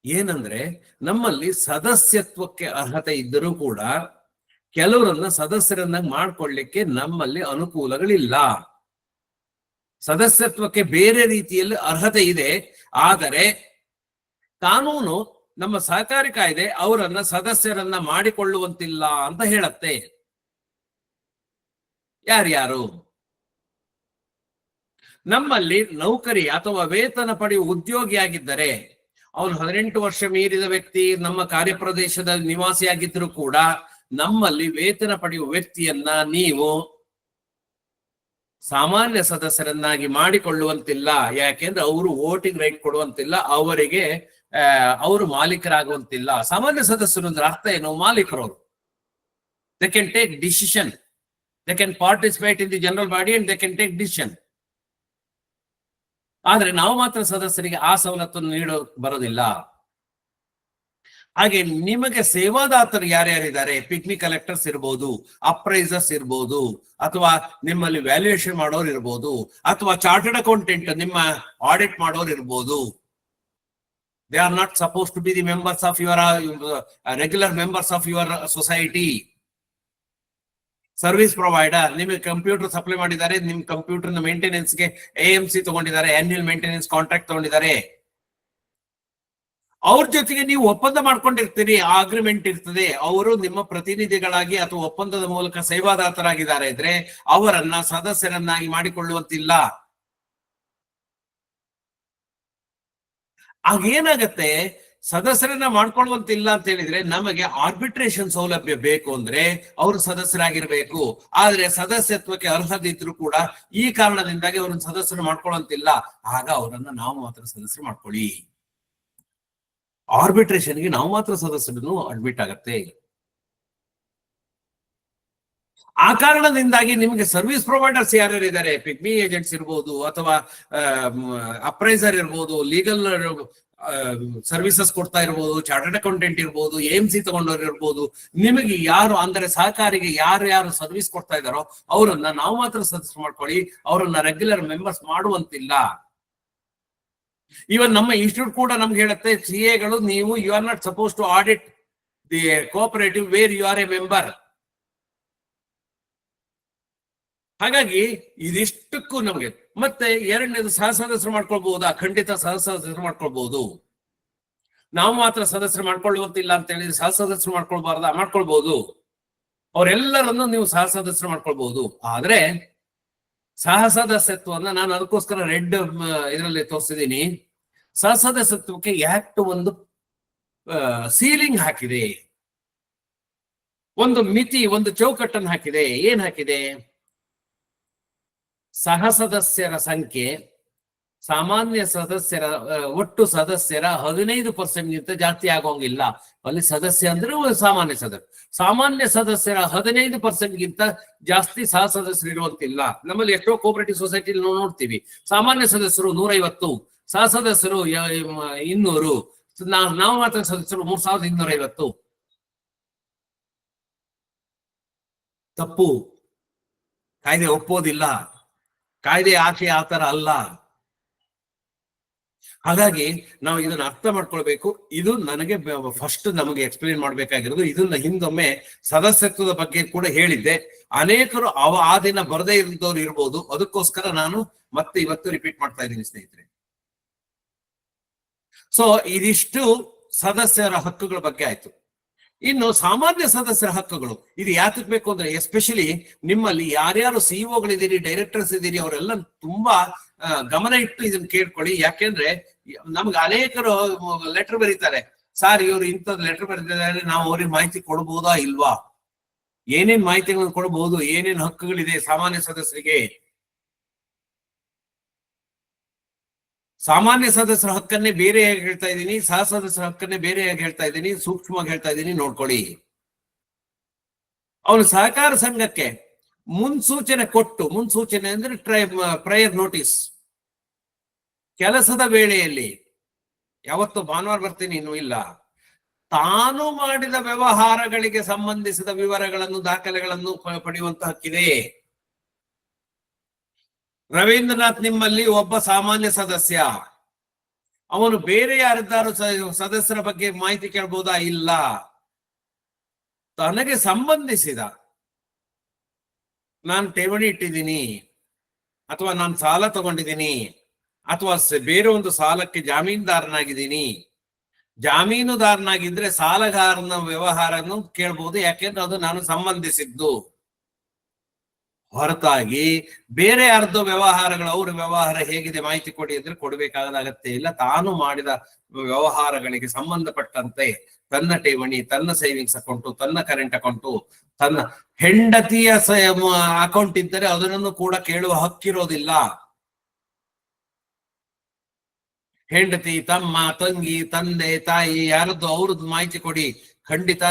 A: ಏನಂದ್ರೆ ನಮ್ಮಲ್ಲಿ ಸದಸ್ಯತ್ವಕ್ಕೆ ಅರ್ಹತೆ ಇದ್ದರೂ ಕೂಡ ಕೆಲವರನ್ನ ಸದಸ್ಯರನ್ನಾಗಿ ಮಾಡ್ಕೊಳ್ಳಿಕ್ಕೆ ನಮ್ಮಲ್ಲಿ ಅನುಕೂಲಗಳಿಲ್ಲ. ಸದಸ್ಯತ್ವಕ್ಕೆ ಬೇರೆ ರೀತಿಯಲ್ಲಿ ಅರ್ಹತೆ ಇದೆ, ಆದರೆ ಕಾನೂನು ನಮ್ಮ ಸಹಕಾರಿ ಕಾಯ್ದೆ ಅವರನ್ನ ಸದಸ್ಯರನ್ನ ಮಾಡಿಕೊಳ್ಳುವಂತಿಲ್ಲ ಅಂತ ಹೇಳತ್ತೆ. ಯಾರ್ಯಾರು ನಮ್ಮಲ್ಲಿ ನೌಕರಿ ಅಥವಾ ವೇತನ ಪಡೆಯುವ ಉದ್ಯೋಗಿಯಾಗಿದ್ದರೆ, ಅವನು 18 ವರ್ಷ ಮೀರಿದ ವ್ಯಕ್ತಿ, ನಮ್ಮ ಕಾರ್ಯಪ್ರದೇಶದ ನಿವಾಸಿಯಾಗಿದ್ದರೂ ಕೂಡ ನಮ್ಮಲ್ಲಿ ವೇತನ ಪಡೆಯುವ ವ್ಯಕ್ತಿಯನ್ನ ನೀವು ಸಾಮಾನ್ಯ ಸದಸ್ಯರನ್ನಾಗಿ ಮಾಡಿಕೊಳ್ಳುವಂತಿಲ್ಲ. ಯಾಕೆಂದ್ರೆ ಅವರು ವೋಟಿಂಗ್ ರೈಟ್ ಕೊಡುವಂತಿಲ್ಲ, ಅವರಿಗೆ ಅವರು ಮಾಲೀಕರಾಗುವಂತಿಲ್ಲ. ಸಾಮಾನ್ಯ ಸದಸ್ಯರು ಅಂದ್ರೆ ಅರ್ಥ ಏನು? ಮಾಲೀಕರವರು. They can take decision, they can participate in the general body and they can take decision. ಆದ್ರೆ ನಾವು ಮಾತ್ರ ಸದಸ್ಯರಿಗೆ ಆ ಸವಲತ್ತನ್ನು ನೀಡೋ ಬರೋದಿಲ್ಲ. ಹಾಗೆ ನಿಮಗೆ ಸೇವಾದಾತರು ಯಾರ್ಯಾರಿದ್ದಾರೆ, ಪಿಗ್ಮಿ ಕಲೆಕ್ಟರ್ಸ್ ಇರ್ಬೋದು, ಅಪ್ರೈಸರ್ಸ್ ಇರ್ಬೋದು, ಅಥವಾ ನಿಮ್ಮಲ್ಲಿ ವ್ಯಾಲ್ಯೂಯೇಷನ್ ಮಾಡೋರು ಇರ್ಬೋದು, ಅಥವಾ ಚಾರ್ಟರ್ಡ್ ಅಕೌಂಟೆಂಟ್ ನಿಮ್ಮ ಆಡಿಟ್ ಮಾಡೋರು ಇರ್ಬೋದು. They are not supposed to be the members of your regular members of your society. Service provider ನಿಮಗೆ ಕಂಪ್ಯೂಟರ್ ಸಪ್ಲೈ ಮಾಡಿದ್ದಾರೆ, ನಿಮ್ ಕಂಪ್ಯೂಟರ್ ಮೇಂಟೆನೆನ್ಸ್ಗೆ AMC ತಗೊಂಡಿದ್ದಾರೆ, ಆನ್ಯುಯಲ್ ಮೇಂಟೆನೆನ್ಸ್ ಕಾಂಟ್ರಾಕ್ಟ್ ತಗೊಂಡಿದ್ದಾರೆ. ಅವ್ರ ಜೊತೆಗೆ ನೀವು ಒಪ್ಪಂದ ಮಾಡ್ಕೊಂಡಿರ್ತೀರಿ, ಆ ಅಗ್ರಿಮೆಂಟ್ ಇರ್ತದೆ. ಅವರು ನಿಮ್ಮ ಪ್ರತಿನಿಧಿಗಳಾಗಿ ಅಥವಾ ಒಪ್ಪಂದದ ಮೂಲಕ ಸೇವಾದಾತರಾಗಿದ್ದಾರೆ ಇದ್ರೆ ಅವರನ್ನ ಸದಸ್ಯರನ್ನಾಗಿ ಮಾಡಿಕೊಳ್ಳುವಂತಿಲ್ಲ. ಆಗೇನಾಗತ್ತೆ, ಸದಸ್ಯರನ್ನ ಮಾಡ್ಕೊಳ್ಳುವಂತಿಲ್ಲ ಅಂತ ಹೇಳಿದ್ರೆ ನಮಗೆ ಆರ್ಬಿಟ್ರೇಷನ್ ಸೌಲಭ್ಯ ಬೇಕು ಅಂದ್ರೆ ಅವರು ಸದಸ್ಯರಾಗಿರ್ಬೇಕು. ಆದ್ರೆ ಸದಸ್ಯತ್ವಕ್ಕೆ ಅರ್ಹತೆ ಇದ್ರು ಕೂಡ ಈ ಕಾರಣದಿಂದಾಗಿ ಅವ್ರನ್ನ ಸದಸ್ಯರು ಮಾಡ್ಕೊಳ್ಳುವಂತಿಲ್ಲ. ಆಗ ಅವರನ್ನ ನಾವು ಮಾತ್ರ ಸದಸ್ಯರು ಮಾಡ್ಕೊಳ್ಳಿ. ಆರ್ಬಿಟ್ರೇಷನ್ಗೆ ನಾವು ಮಾತ್ರ ಸದಸ್ಯರನ್ನು ಅಡ್ಮಿಟ್ ಆಗತ್ತೆ. ಆ ಕಾರಣದಿಂದಾಗಿ ನಿಮಗೆ ಸರ್ವಿಸ್ ಪ್ರೊವೈಡರ್ಸ್ ಯಾರ್ಯಾರು ಇದ್ದಾರೆ, ಪಿಗ್ಮಿ ಏಜೆಂಟ್ಸ್ ಇರ್ಬೋದು, ಅಥವಾ ಅಪ್ರೈಸರ್ ಇರ್ಬೋದು, ಲೀಗಲ್ ಸರ್ವಿಸಸ್ ಕೊಡ್ತಾ ಇರ್ಬೋದು, ಚಾರ್ಟರ್ಡ್ ಅಕೌಂಟೆಂಟ್ ಇರ್ಬೋದು, AMC ತಗೊಂಡವ್ರು ಇರ್ಬೋದು, ನಿಮಗೆ ಯಾರು ಅಂದ್ರೆ ಸಹಕಾರಿಗೆ ಯಾರು ಸರ್ವಿಸ್ ಕೊಡ್ತಾ ಇದ್ದಾರೋ ಅವರನ್ನ ನಾವು ಮಾತ್ರ ಸದಸ್ಯರು ಮಾಡ್ಕೊಳ್ಳಿ, ಅವರನ್ನ ರೆಗ್ಯುಲರ್ ಮೆಂಬರ್ಸ್ ಮಾಡುವಂತಿಲ್ಲ. ಇವನ್ ನಮ್ಮ ಇನ್ಸ್ಟಿಟ್ಯೂಟ್ ಕೂಡ ನಮ್ಗೆ ಹೇಳುತ್ತೆ, CAಗಳು ನೀವು you are not suppose to audit the cooperative where you are a member. ಹಾಗಾಗಿ ಇದಿಷ್ಟಕ್ಕೂ ನಮಗೆ ಮತ್ತೆ ಎರಡನೇದು ಸಹ ಸದಸ್ಯರು ಮಾಡ್ಕೊಳ್ಬಹುದಾ? ಖಂಡಿತ ಸಹ ಸದಸ್ಯರು ಮಾಡ್ಕೊಳ್ಬಹುದು. ನಾವು ಮಾತ್ರ ಸದಸ್ಯರು ಮಾಡ್ಕೊಳ್ಳುವಂತಿಲ್ಲ ಅಂತ ಹೇಳಿದ್ರೆ ಸಹ ಸದಸ್ಯರು ಮಾಡ್ಕೊಳ್ಬಾರ್ದ? ಮಾಡ್ಕೊಳ್ಬಹುದು. ಅವರೆಲ್ಲರನ್ನು ನೀವು ಸಹ ಸದಸ್ಯರು ಮಾಡ್ಕೊಳ್ಬಹುದು. ಆದ್ರೆ ಸಹ ಸದಸ್ಯತ್ವನ್ನ ನಾನು ಅದಕ್ಕೋಸ್ಕರ ರೆಡ್ ಇದರಲ್ಲಿ ತೋರಿಸಿದ್ದೀನಿ. ಸಹ ಸದಸ್ಯತ್ವಕ್ಕೆ ಆಕ್ಟ್ ಒಂದು ಸೀಲಿಂಗ್ ಹಾಕಿದೆ. ಒಂದು ಮಿತಿ, ಒಂದು ಚೌಕಟ್ಟನ್ನು ಹಾಕಿದೆ. ಏನ್ ಹಾಕಿದೆ? ಸಹಸದಸ್ಯರ ಸಂಖ್ಯೆ ಸಾಮಾನ್ಯ ಸದಸ್ಯರ ಒಟ್ಟು ಸದಸ್ಯರ 15%ಗಿಂತ ಜಾಸ್ತಿ ಆಗೋಂಗಿಲ್ಲ. ಅಲ್ಲಿ ಸದಸ್ಯ ಅಂದ್ರೆ ಸಾಮಾನ್ಯ ಸದಸ್ಯ. ಸಾಮಾನ್ಯ ಸದಸ್ಯರ 15%ಗಿಂತ ಜಾಸ್ತಿ ಸಹ ಸದಸ್ಯರು ಇರುವಂತಿಲ್ಲ. ನಮ್ಮಲ್ಲಿ ಎಷ್ಟೋ ಕೋಪರೇಟಿವ್ ಸೊಸೈಟಿ ನೋಡ್ತೀವಿ, ಸಾಮಾನ್ಯ ಸದಸ್ಯರು 150, ಸಹ ಸದಸ್ಯರು 200, ನಾವು ಮಾತ್ರ ಸದಸ್ಯರು 3250. ತಪ್ಪು. ಕಾಯ್ದೆ ಒಪ್ಪೋದಿಲ್ಲ. ಕಾಯ್ದೆ ಆಶೆ ಆತರ ಅಲ್ಲ. ಹಾಗಾಗಿ ನಾವು ಇದನ್ನ ಅರ್ಥ ಮಾಡ್ಕೊಳ್ಬೇಕು. ಇದು ನನಗೆ ಫಸ್ಟ್ ನಮಗೆ ಎಕ್ಸ್ಪ್ಲೇನ್ ಮಾಡ್ಬೇಕಾಗಿರೋದು. ಇದನ್ನ ಹಿಂದೊಮ್ಮೆ ಸದಸ್ಯತ್ವದ ಬಗ್ಗೆ ಕೂಡ ಹೇಳಿದ್ದೆ. ಅನೇಕರು ಆ ದಿನ ಬರದೇ ಇದ್ದವ್ರು ಇರ್ಬೋದು. ಅದಕ್ಕೋಸ್ಕರ ನಾನು ಮತ್ತೆ ಇವತ್ತು ರಿಪೀಟ್ ಮಾಡ್ತಾ ಇದ್ದೀನಿ ಸ್ನೇಹಿತರೆ. ಸೊ ಇದಿಷ್ಟು ಸದಸ್ಯರ ಹಕ್ಕುಗಳ ಬಗ್ಗೆ ಆಯ್ತು. ಇನ್ನು ಸಾಮಾನ್ಯ ಸದಸ್ಯರ ಹಕ್ಕುಗಳು, ಇದು ಯಾತಕ್ ಬೇಕು ಅಂದ್ರೆ, ಎಸ್ಪೆಷಲಿ ನಿಮ್ಮಲ್ಲಿ ಯಾರ್ಯಾರು ಸಿಇಒಗಳಿದ್ದೀರಿ, ಡೈರೆಕ್ಟರ್ಸ್ ಇದ್ದೀರಿ, ಅವರೆಲ್ಲ ತುಂಬಾ ಗಮನ ಇಟ್ಟು ಇದನ್ನ ಕೇಳ್ಕೊಳ್ಳಿ. ಯಾಕೆಂದ್ರೆ ನಮ್ಗೆ ಅನೇಕರು ಲೆಟರ್ ಬರೀತಾರೆ, ಸರ್ ಇವ್ರು ಇಂಥದ್ದು ಲೆಟರ್ ಬರೀತಿದ್ದಾರೆ, ನಾವು ಅವ್ರಿಗೆ ಮಾಹಿತಿ ಕೊಡ್ಬೋದಾ ಇಲ್ವಾ, ಏನೇನ್ ಮಾಹಿತಿಗಳನ್ನು ಕೊಡಬಹುದು, ಏನೇನ್ ಹಕ್ಕುಗಳಿದೆ ಸಾಮಾನ್ಯ ಸದಸ್ಯರಿಗೆ. ಸಾಮಾನ್ಯ ಸದಸ್ಯರ ಹಕ್ಕನ್ನೇ ಬೇರೆಯಾಗಿ ಹೇಳ್ತಾ ಇದ್ದೀನಿ, ಸಹ ಸದಸ್ಯರ ಹಕ್ಕನ್ನೇ ಬೇರೆಯಾಗಿ ಹೇಳ್ತಾ ಇದ್ದೀನಿ, ಸೂಕ್ಷ್ಮವಾಗಿ ಹೇಳ್ತಾ ಇದ್ದೀನಿ, ನೋಡ್ಕೊಳ್ಳಿ. ಅವನು ಸಹಕಾರ ಸಂಘಕ್ಕೆ ಮುನ್ಸೂಚನೆ ಕೊಟ್ಟು, ಮುನ್ಸೂಚನೆ ಅಂದ್ರೆ ಪ್ರಯರ್ ನೋಟಿಸ್, ಕೆಲಸದ ವೇಳೆಯಲ್ಲಿ, ಯಾವತ್ತು ಭಾನುವಾರ ಬರ್ತೀನಿ ಇನ್ನೂ ಇಲ್ಲ, ತಾನು ಮಾಡಿದ ವ್ಯವಹಾರಗಳಿಗೆ ಸಂಬಂಧಿಸಿದ ವಿವರಗಳನ್ನು, ದಾಖಲೆಗಳನ್ನು ಪಡೆಯುವಂತ ಹಕ್ಕಿದೆ. ರವೀಂದ್ರನಾಥ್ ನಿಮ್ಮಲ್ಲಿ ಒಬ್ಬ ಸಾಮಾನ್ಯ ಸದಸ್ಯ, ಅವನು ಬೇರೆ ಯಾರಿದ್ದಾರು ಸದಸ್ಯರ ಬಗ್ಗೆ ಮಾಹಿತಿ ಕೇಳಬಹುದಾ? ಇಲ್ಲ. ತನಗೆ ಸಂಬಂಧಿಸಿದ, ನಾನು ಠೇವಣಿ ಇಟ್ಟಿದ್ದೀನಿ, ಅಥವಾ ನಾನು ಸಾಲ ತಗೊಂಡಿದ್ದೀನಿ, ಅಥವಾ ಬೇರೆ ಒಂದು ಸಾಲಕ್ಕೆ ಜಾಮೀನುದಾರನಾಗಿದ್ದೀನಿ. ಜಾಮೀನುದಾರನಾಗಿದ್ರೆ ಸಾಲಗಾರನ ವ್ಯವಹಾರನ್ನು ಕೇಳಬಹುದು, ಯಾಕೆಂದ್ರೆ ಅದು ನಾನು ಸಂಬಂಧಿಸಿದ್ದು. ಹೊರತಾಗಿ ಬೇರೆ ಯಾರ್ದೋ ವ್ಯವಹಾರಗಳು, ಅವ್ರ ವ್ಯವಹಾರ ಹೇಗಿದೆ ಮಾಹಿತಿ ಕೊಡಿ ಅಂದ್ರೆ ಕೊಡಬೇಕಾದ ಅಗತ್ಯ ಇಲ್ಲ. ತಾನು ಮಾಡಿದ ವ್ಯವಹಾರಗಳಿಗೆ ಸಂಬಂಧಪಟ್ಟಂತೆ ತನ್ನ ಠೇವಣಿ, ತನ್ನ ಸೇವಿಂಗ್ಸ್ ಅಕೌಂಟು, ತನ್ನ ಕರೆಂಟ್ ಅಕೌಂಟು, ತನ್ನ ಹೆಂಡತಿಯ ಅಕೌಂಟ್ ಇದ್ದರೆ ಅದನ್ನು ಕೂಡ ಕೇಳುವ ಹಕ್ಕಿರೋದಿಲ್ಲ. ಹೆಂಡತಿ, ತಮ್ಮ, ತಂಗಿ, ತಂದೆ, ತಾಯಿ ಯಾರದ್ದು ಅವ್ರದ್ದು ಮಾಹಿತಿ ಕೊಡಿ, ಖಂಡಿತ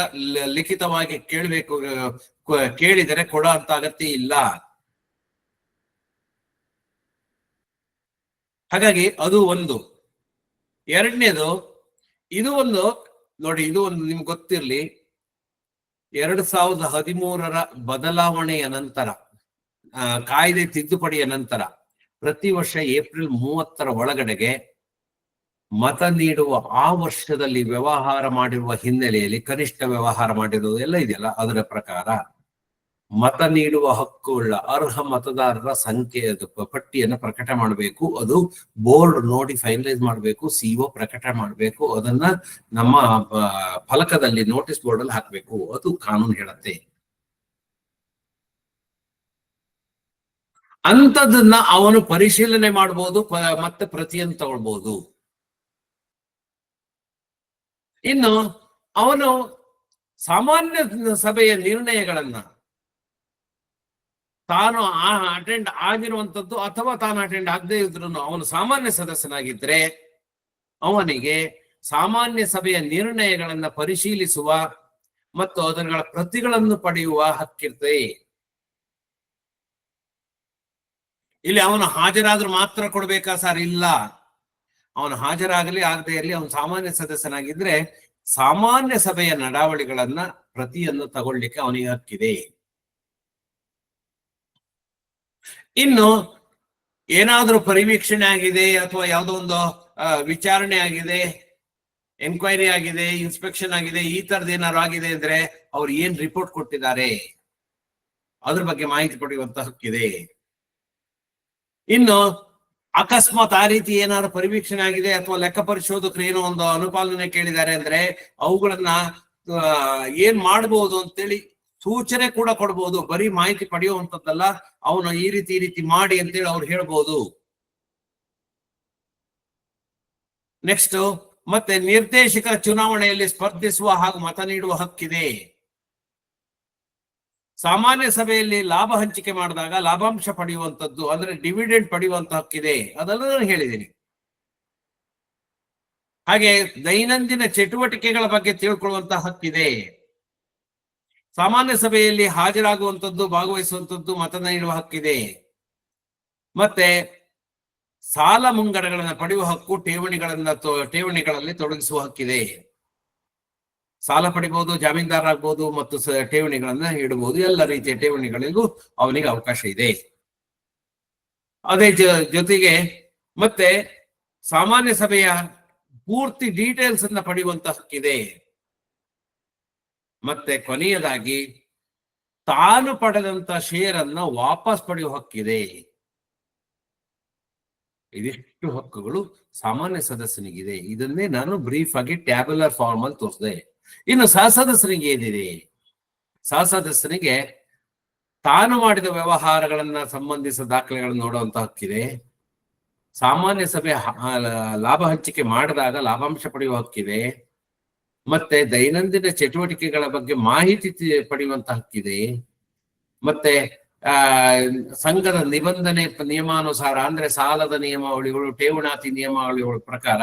A: ಲಿಖಿತವಾಗಿ ಕೇಳಬೇಕು. ಕೇಳಿದರೆ ಕೊಡೋ ಅಂತ ಅಗತ್ಯ ಇಲ್ಲ. ಹಾಗಾಗಿ ಅದು ಒಂದು. ಎರಡನೇದು, ಇದು ಒಂದು ನೋಡಿ, ಇದು ಒಂದು ನಿಮ್ಗೆ ಗೊತ್ತಿರ್ಲಿ, 2013 ಬದಲಾವಣೆಯ ನಂತರ, ಕಾಯ್ದೆ ತಿದ್ದುಪಡಿಯ ನಂತರ ಪ್ರತಿ ವರ್ಷ ಏಪ್ರಿಲ್ 30 ಒಳಗಡೆಗೆ ಮತ ನೀಡುವ ಆ ವರ್ಷದಲ್ಲಿ ವ್ಯವಹಾರ ಮಾಡಿರುವ ಹಿನ್ನೆಲೆಯಲ್ಲಿ, ಕನಿಷ್ಠ ವ್ಯವಹಾರ ಮಾಡಿರುವುದು ಎಲ್ಲ ಇದೆಯಲ್ಲ, ಅದರ ಪ್ರಕಾರ ಮತ ನೀಡುವ ಹಕ್ಕುಳ್ಳ ಅರ್ಹ ಮತದಾರರ ಸಂಖ್ಯೆಯ ಪಟ್ಟಿಯನ್ನು ಪ್ರಕಟ ಮಾಡಬೇಕು. ಅದು ಬೋರ್ಡ್ ನೋಡಿ ಫೈನಲೈಸ್ ಮಾಡಬೇಕು, ಸಿಇಒ ಪ್ರಕಟ ಮಾಡಬೇಕು, ಅದನ್ನ ನಮ್ಮ ಫಲಕದಲ್ಲಿ ನೋಟಿಸ್ ಬೋರ್ಡ್ ಅಲ್ಲಿ ಹಾಕ್ಬೇಕು. ಅದು ಕಾನೂನು ಹೇಳತ್ತೆ. ಅಂತದನ್ನ ಅವನು ಪರಿಶೀಲನೆ ಮಾಡಬಹುದು, ಮತ್ತೆ ಪ್ರತಿಯನ್ನು ತಗೊಳ್ಬಹುದು. ಇನ್ನು ಅವನು ಸಾಮಾನ್ಯ ಸಭೆಯ ನಿರ್ಣಯಗಳನ್ನ ತಾನು ಅಟೆಂಡ್ ಆಗಿರುವಂತದ್ದು ಅಥವಾ ತಾನು ಅಟೆಂಡ್ ಆಗದೆ ಇದ್ರು ಅವನು ಸಾಮಾನ್ಯ ಸದಸ್ಯನಾಗಿದ್ರೆ ಅವನಿಗೆ ಸಾಮಾನ್ಯ ಸಭೆಯ ನಿರ್ಣಯಗಳನ್ನ ಪರಿಶೀಲಿಸುವ ಮತ್ತು ಅದರ ಪ್ರತಿಗಳನ್ನು ಪಡೆಯುವ ಹಕ್ಕಿರ್ತದೆ. ಇಲ್ಲಿ ಅವನು ಹಾಜರಾದ್ರೂ ಮಾತ್ರ ಕೊಡ್ಬೇಕಾ ಸರ್? ಇಲ್ಲ. ಅವನು ಹಾಜರಾಗಲಿ ಆಗದೆ ಇರಲಿ, ಅವನು ಸಾಮಾನ್ಯ ಸದಸ್ಯನಾಗಿದ್ರೆ ಸಾಮಾನ್ಯ ಸಭೆಯ ನಡಾವಳಿಗಳನ್ನ ಪ್ರತಿಯನ್ನು ತಗೊಳ್ಳಿಕ್ಕೆ ಅವನಿಗೆ ಹಕ್ಕಿದೆ. ಇನ್ನು ಏನಾದ್ರೂ ಪರಿವೀಕ್ಷಣೆ ಆಗಿದೆ ಅಥವಾ ಯಾವುದೋ ಒಂದು ವಿಚಾರಣೆ ಆಗಿದೆ, ಎನ್ಕ್ವೈರಿ ಆಗಿದೆ, ಇನ್ಸ್ಪೆಕ್ಷನ್ ಆಗಿದೆ, ಈ ತರದ್ ಏನಾದ್ರು ಆಗಿದೆ ಅಂದ್ರೆ ಅವ್ರು ಏನ್ ರಿಪೋರ್ಟ್ ಕೊಟ್ಟಿದ್ದಾರೆ ಅದ್ರ ಬಗ್ಗೆ ಮಾಹಿತಿ ಪಡೆಯುವಂತ ಹಕ್ಕಿದೆ. ಇನ್ನು ಅಕಸ್ಮಾತ್ ಆ ರೀತಿ ಏನಾದ್ರು ಪರಿವೀಕ್ಷಣೆ ಆಗಿದೆ ಅಥವಾ ಲೆಕ್ಕ ಪರಿಶೋಧಕರು ಏನೋ ಒಂದು ಅನುಪಾಲನೆ ಕೇಳಿದ್ದಾರೆ ಅಂದ್ರೆ ಅವುಗಳನ್ನ ಏನ್ ಮಾಡಬಹುದು ಅಂತೇಳಿ ಸೂಚನೆ ಕೂಡ ಕೊಡ್ಬೋದು. ಬರೀ ಮಾಹಿತಿ ಪಡೆಯುವಂತದ್ದಲ್ಲ, ಅವನು ಈ ರೀತಿ ಮಾಡಿ ಅಂತೇಳಿ ಅವ್ರು ಹೇಳ್ಬೋದು. ನೆಕ್ಸ್ಟ್, ಮತ್ತೆ ನಿರ್ದೇಶಕ ಚುನಾವಣೆಯಲ್ಲಿ ಸ್ಪರ್ಧಿಸುವ ಹಾಗೂ ಮತ ನೀಡುವ ಹಕ್ಕಿದೆ. ಸಾಮಾನ್ಯ ಸಭೆಯಲ್ಲಿ ಲಾಭ ಹಂಚಿಕೆ ಮಾಡಿದಾಗ ಲಾಭಾಂಶ ಪಡೆಯುವಂತದ್ದು ಅಂದ್ರೆ ಡಿವಿಡೆಂಡ್ ಪಡೆಯುವಂತ ಹಕ್ಕಿದೆ, ಅದೆಲ್ಲ ನಾನು ಹೇಳಿದ್ದೀನಿ. ಹಾಗೆ ದೈನಂದಿನ ಚಟುವಟಿಕೆಗಳ ಬಗ್ಗೆ ತಿಳ್ಕೊಳ್ಳುವಂತ ಹಕ್ಕಿದೆ. ಸಾಮಾನ್ಯ ಸಭೆಯಲ್ಲಿ ಹಾಜರಾಗುವಂಥದ್ದು, ಭಾಗವಹಿಸುವಂಥದ್ದು, ಮತ ನೀಡುವ ಹಕ್ಕಿದೆ. ಮತ್ತೆ ಸಾಲ ಮುಂಗಡಗಳನ್ನು ಪಡೆಯುವ ಹಕ್ಕು, ಠೇವಣಿಗಳಲ್ಲಿ ತೊಡಗಿಸುವ ಹಕ್ಕಿದೆ. ಸಾಲ ಪಡಿಬಹುದು, ಜಾಮೀನ್ದಾರರಾಗಬಹುದು ಮತ್ತು ಠೇವಣಿಗಳನ್ನ ಇಡಬಹುದು. ಎಲ್ಲ ರೀತಿಯ ಠೇವಣಿಗಳಿಗೂ ಅವನಿಗೆ ಅವಕಾಶ ಇದೆ. ಅದೇ ಜೊತೆಗೆ ಮತ್ತೆ ಸಾಮಾನ್ಯ ಸಭೆಯ ಪೂರ್ತಿ ಡೀಟೇಲ್ಸ್ ಅನ್ನ ಪಡೆಯುವಂತ ಹಕ್ಕಿದೆ. ಮತ್ತೆ ಕೊನೆಯದಾಗಿ ತಾನು ಪಡೆದಂತ ಶೇರ್ ಅನ್ನ ವಾಪಸ್ ಪಡೆಯುವ ಹಕ್ಕಿದೆ. ಇದಿಷ್ಟು ಹಕ್ಕುಗಳು ಸಾಮಾನ್ಯ ಸದಸ್ಯನಿಗಿದೆ. ಇದನ್ನೇ ನಾನು ಬ್ರೀಫ್ ಆಗಿ ಟ್ಯಾಬ್ಯುಲರ್ ಫಾರ್ಮ್ ಅಲ್ಲಿ ತೋರಿಸಿದೆ. ಇನ್ನು ಸಹಸದಸ್ಯನಿಗೆ ಏನಿದೆ? ಸಹಸದಸ್ಯನಿಗೆ ತಾನು ಮಾಡಿದ ವ್ಯವಹಾರಗಳನ್ನ ಸಂಬಂಧಿಸಿದ ದಾಖಲೆಗಳನ್ನು ನೋಡುವಂತ ಹಕ್ಕಿದೆ. ಸಾಮಾನ್ಯ ಸಭೆ ಲಾಭ ಹಂಚಿಕೆ ಮಾಡಿದಾಗ ಲಾಭಾಂಶ ಪಡೆಯುವ ಹಕ್ಕಿದೆ. ಮತ್ತೆ ದೈನಂದಿನ ಚಟುವಟಿಕೆಗಳ ಬಗ್ಗೆ ಮಾಹಿತಿ ಪಡೆಯುವಂತ ಹಕ್ಕಿದೆ. ಮತ್ತೆ ಸಂಘದ ನಿಬಂಧನೆ ನಿಯಮಾನುಸಾರ ಅಂದ್ರೆ ಸಾಲದ ನಿಯಮಾವಳಿಗಳು, ಠೇವಣಾತಿ ನಿಯಮಾವಳಿಗಳ ಪ್ರಕಾರ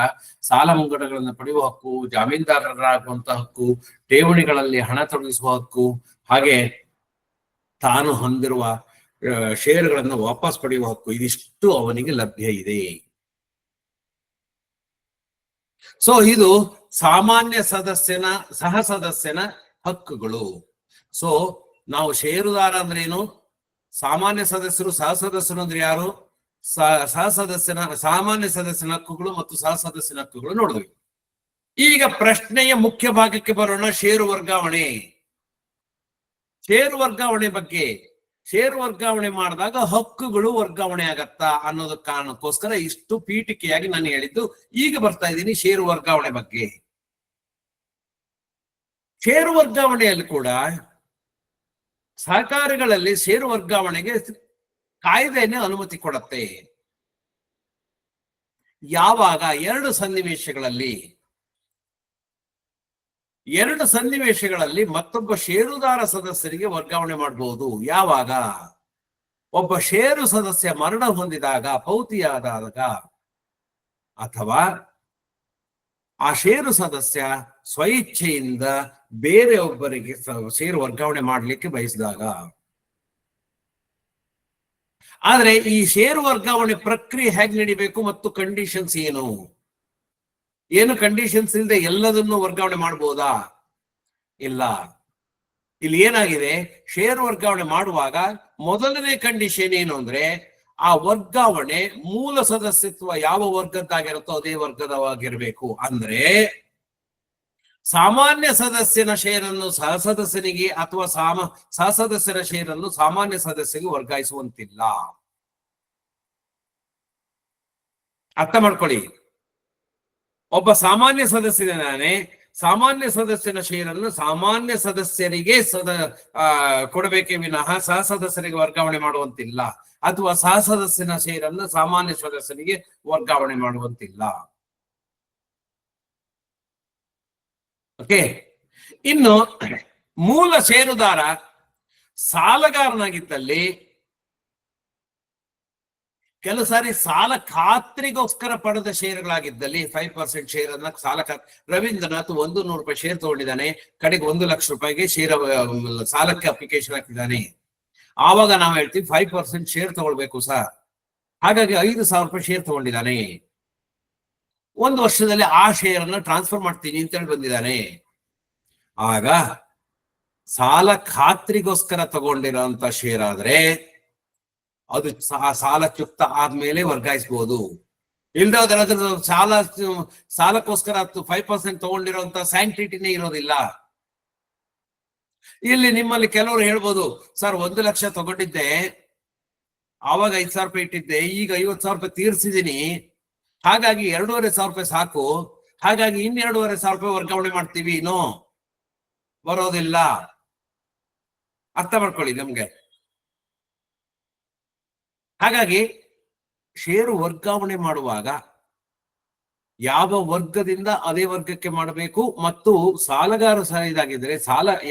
A: ಸಾಲ ಮುಂಗಡಗಳನ್ನು ಪಡೆಯುವ ಹಕ್ಕು, ಜಾಮೀನ್ದಾರರಾಗುವಂತ ಹಕ್ಕು, ಠೇವಣಿಗಳಲ್ಲಿ ಹಣ ತೊಡಗಿಸುವ ಹಕ್ಕು, ಹಾಗೆ ತಾನು ಹೊಂದಿರುವ ಷೇರುಗಳನ್ನು ವಾಪಸ್ ಪಡೆಯುವ ಹಕ್ಕು, ಇದಿಷ್ಟು ಅವನಿಗೆ ಲಭ್ಯ ಇದೆ. ಸೊ ಇದು ಸಾಮಾನ್ಯ ಸಹ ಸದಸ್ಯನ ಹಕ್ಕುಗಳು. ಸೊ ನಾವು ಷೇರುದಾರ ಅಂದ್ರೆ ಏನು, ಸಾಮಾನ್ಯ ಸದಸ್ಯರು, ಸಹ ಸದಸ್ಯರು ಅಂದ್ರೆ ಯಾರು, ಸಾಮಾನ್ಯ ಸದಸ್ಯನ ಹಕ್ಕುಗಳು ಮತ್ತು ಸಹ ಸದಸ್ಯನ ಹಕ್ಕುಗಳು ನೋಡಿದ್ವಿ. ಈಗ ಪ್ರಶ್ನೆಯ ಮುಖ್ಯ ಭಾಗಕ್ಕೆ ಬರೋಣ. ಷೇರು ವರ್ಗಾವಣೆ. ಷೇರು ವರ್ಗಾವಣೆ ಬಗ್ಗೆ, ಷೇರು ವರ್ಗಾವಣೆ ಮಾಡಿದಾಗ ಹಕ್ಕುಗಳು ವರ್ಗಾವಣೆ ಆಗತ್ತಾ ಅನ್ನೋದ ಕಾರಣಕ್ಕೋಸ್ಕರ ಇಷ್ಟು ಪೀಠಿಕೆಯಾಗಿ ನಾನು ಹೇಳಿದ್ದು. ಈಗ ಬರ್ತಾ ಇದ್ದೀನಿ ಷೇರು ವರ್ಗಾವಣೆ ಬಗ್ಗೆ. ಷೇರು ವರ್ಗಾವಣೆಯಲ್ಲಿ ಕೂಡ ಸಹಕಾರಿಗಳಲ್ಲಿ ಷೇರು ವರ್ಗಾವಣೆಗೆ ಕಾಯ್ದೆನೇ ಅನುಮತಿ ಕೊಡುತ್ತೆ. ಯಾವಾಗ? ಎರಡು ಸನ್ನಿವೇಶಗಳಲ್ಲಿ ಮತ್ತೊಬ್ಬ ಷೇರುದಾರ ಸದಸ್ಯರಿಗೆ ವರ್ಗಾವಣೆ ಮಾಡಬಹುದು. ಯಾವಾಗ? ಒಬ್ಬ ಷೇರು ಸದಸ್ಯ ಮರಣ ಹೊಂದಿದಾಗ, ಪೌತಿಯಾದಾಗ, ಅಥವಾ ಆ ಷೇರು ಸದಸ್ಯ ಸ್ವಇಚ್ಛೆಯಿಂದ ಬೇರೆಯೊಬ್ಬರಿಗೆ ಷೇರು ವರ್ಗಾವಣೆ ಮಾಡಲಿಕ್ಕೆ ಬಯಸಿದಾಗ. ಆದ್ರೆ ಈ ಷೇರು ವರ್ಗಾವಣೆ ಪ್ರಕ್ರಿಯೆ ಹೇಗೆ ನಡಿಬೇಕು ಮತ್ತು ಕಂಡೀಷನ್ಸ್ ಏನು ಕಂಡೀಷನ್ಸ್ ಇಲ್ಲದೆ ಎಲ್ಲದನ್ನು ವರ್ಗಾವಣೆ ಮಾಡಬಹುದಾ? ಇಲ್ಲ. ಇಲ್ಲಿ ಏನಾಗಿದೆ, ಷೇರು ವರ್ಗಾವಣೆ ಮಾಡುವಾಗ ಮೊದಲನೇ ಕಂಡೀಷನ್ ಏನು ಅಂದ್ರೆ, ಆ ವರ್ಗಾವಣೆ ಮೂಲ ಸದಸ್ಯತ್ವ ಯಾವ ವರ್ಗದ್ದಾಗಿರುತ್ತೋ ಅದೇ ವರ್ಗದವಾಗಿರ್ಬೇಕು. ಅಂದ್ರೆ ಸಾಮಾನ್ಯ ಸದಸ್ಯನ ಷೇರನ್ನು ಸಹ ಸದಸ್ಯನಿಗೆ ಅಥವಾ ಸಹ ಸದಸ್ಯರ ಷೇರನ್ನು ಸಾಮಾನ್ಯ ಸದಸ್ಯನಿಗೆ ವರ್ಗಾಯಿಸುವಂತಿಲ್ಲ. ಅರ್ಥ ಮಾಡ್ಕೊಳ್ಳಿ. ಒಬ್ಬ ಸಾಮಾನ್ಯ ಸದಸ್ಯನಾನೆ, ಸಾಮಾನ್ಯ ಸದಸ್ಯನ ಷೇರನ್ನು ಸಾಮಾನ್ಯ ಸದಸ್ಯರಿಗೆ ಕೊಡಬೇಕೇ ವಿನಃ ಸಹ ಸದಸ್ಯರಿಗೆ ವರ್ಗಾವಣೆ ಮಾಡುವಂತಿಲ್ಲ, ಅಥವಾ ಸಹ ಸದಸ್ಯನ ಷೇರನ್ನು ಸಾಮಾನ್ಯ ಸದಸ್ಯನಿಗೆ ವರ್ಗಾವಣೆ ಮಾಡುವಂತಿಲ್ಲ. ಓಕೆ. ಇನ್ನು ಮೂಲ ಷೇರುದಾರ ಸಾಲಗಾರನಾಗಿದ್ದಲ್ಲಿ ಕೆಲವು ಸಾರಿ ಸಾಲ ಖಾತ್ರಿಗೋಸ್ಕರ ಪಡೆದ ಷೇರುಗಳಾಗಿದ್ದಲ್ಲಿ 5% ಶೇರ್ ಅನ್ನ ರವೀಂದ್ರನಾಥ್ 100 ರೂಪಾಯಿ ಶೇರ್ ತಗೊಂಡಿದ್ದಾನೆ, ಕಡೆಗೆ 1 ಲಕ್ಷ ರೂಪಾಯಿಗೆ ಸಾಲಕ್ಕೆ ಅಪ್ಲಿಕೇಶನ್ ಹಾಕಿದ್ದಾನೆ. ಆವಾಗ ನಾವು ಹೇಳ್ತೀವಿ 5% ಶೇರ್ ತಗೊಳ್ಬೇಕು ಸರ್. ಹಾಗಾಗಿ 5,000 ರೂಪಾಯಿ ಶೇರ್ ತಗೊಂಡಿದ್ದಾನೆ. 1 ವರ್ಷದಲ್ಲಿ ಆ ಶೇರ್ ಅನ್ನ ಟ್ರಾನ್ಸ್ಫರ್ ಮಾಡ್ತೀನಿ ಅಂತೇಳಿ ಬಂದಿದ್ದಾನೆ. ಆಗ ಸಾಲ ಖಾತ್ರಿಗೋಸ್ಕರ ತಗೊಂಡಿರೋಂತ ಶೇರ್ ಆದ್ರೆ ಅದು ಸಾಲ ಚುಕ್ತ ಆದ್ಮೇಲೆ ವರ್ಗಾಯಿಸಬಹುದು. ಇಲ್ದಾದ್ರೆ ಅದ್ರ ಸಾಲಕ್ಕೋಸ್ಕರ 5% ತಗೊಂಡಿರೋಂತ ಸ್ಯಾಂಕ್ಟಿಟಿನೇ ಇರೋದಿಲ್ಲ. ಇಲ್ಲಿ ನಿಮ್ಮಲ್ಲಿ ಕೆಲವರು ಹೇಳ್ಬೋದು, ಸರ್ 1 ಲಕ್ಷ ತಗೊಂಡಿದ್ದೆ, ಆವಾಗ 5,000 ರೂಪಾಯಿ ಇಟ್ಟಿದ್ದೆ, ಈಗ 50,000 ರೂಪಾಯಿ ತೀರ್ಸಿದೀನಿ, ಹಾಗಾಗಿ 2,500 ರೂಪಾಯಿ ಸಾಕು, ಹಾಗಾಗಿ 2,500 ರೂಪಾಯಿ ವರ್ಗಾವಣೆ ಮಾಡ್ತೀವಿ. ಬರೋದಿಲ್ಲ. ಅರ್ಥ ಮಾಡ್ಕೊಳ್ಳಿ ನಮ್ಗೆ. ಹಾಗಾಗಿ ಷೇರು ವರ್ಗಾವಣೆ ಮಾಡುವಾಗ ಯಾವ ವರ್ಗದಿಂದ ಅದೇ ವರ್ಗಕ್ಕೆ ಮಾಡಬೇಕು, ಮತ್ತು ಸಾಲಗಾರ ಸಹ ಇದಾಗಿದ್ರೆ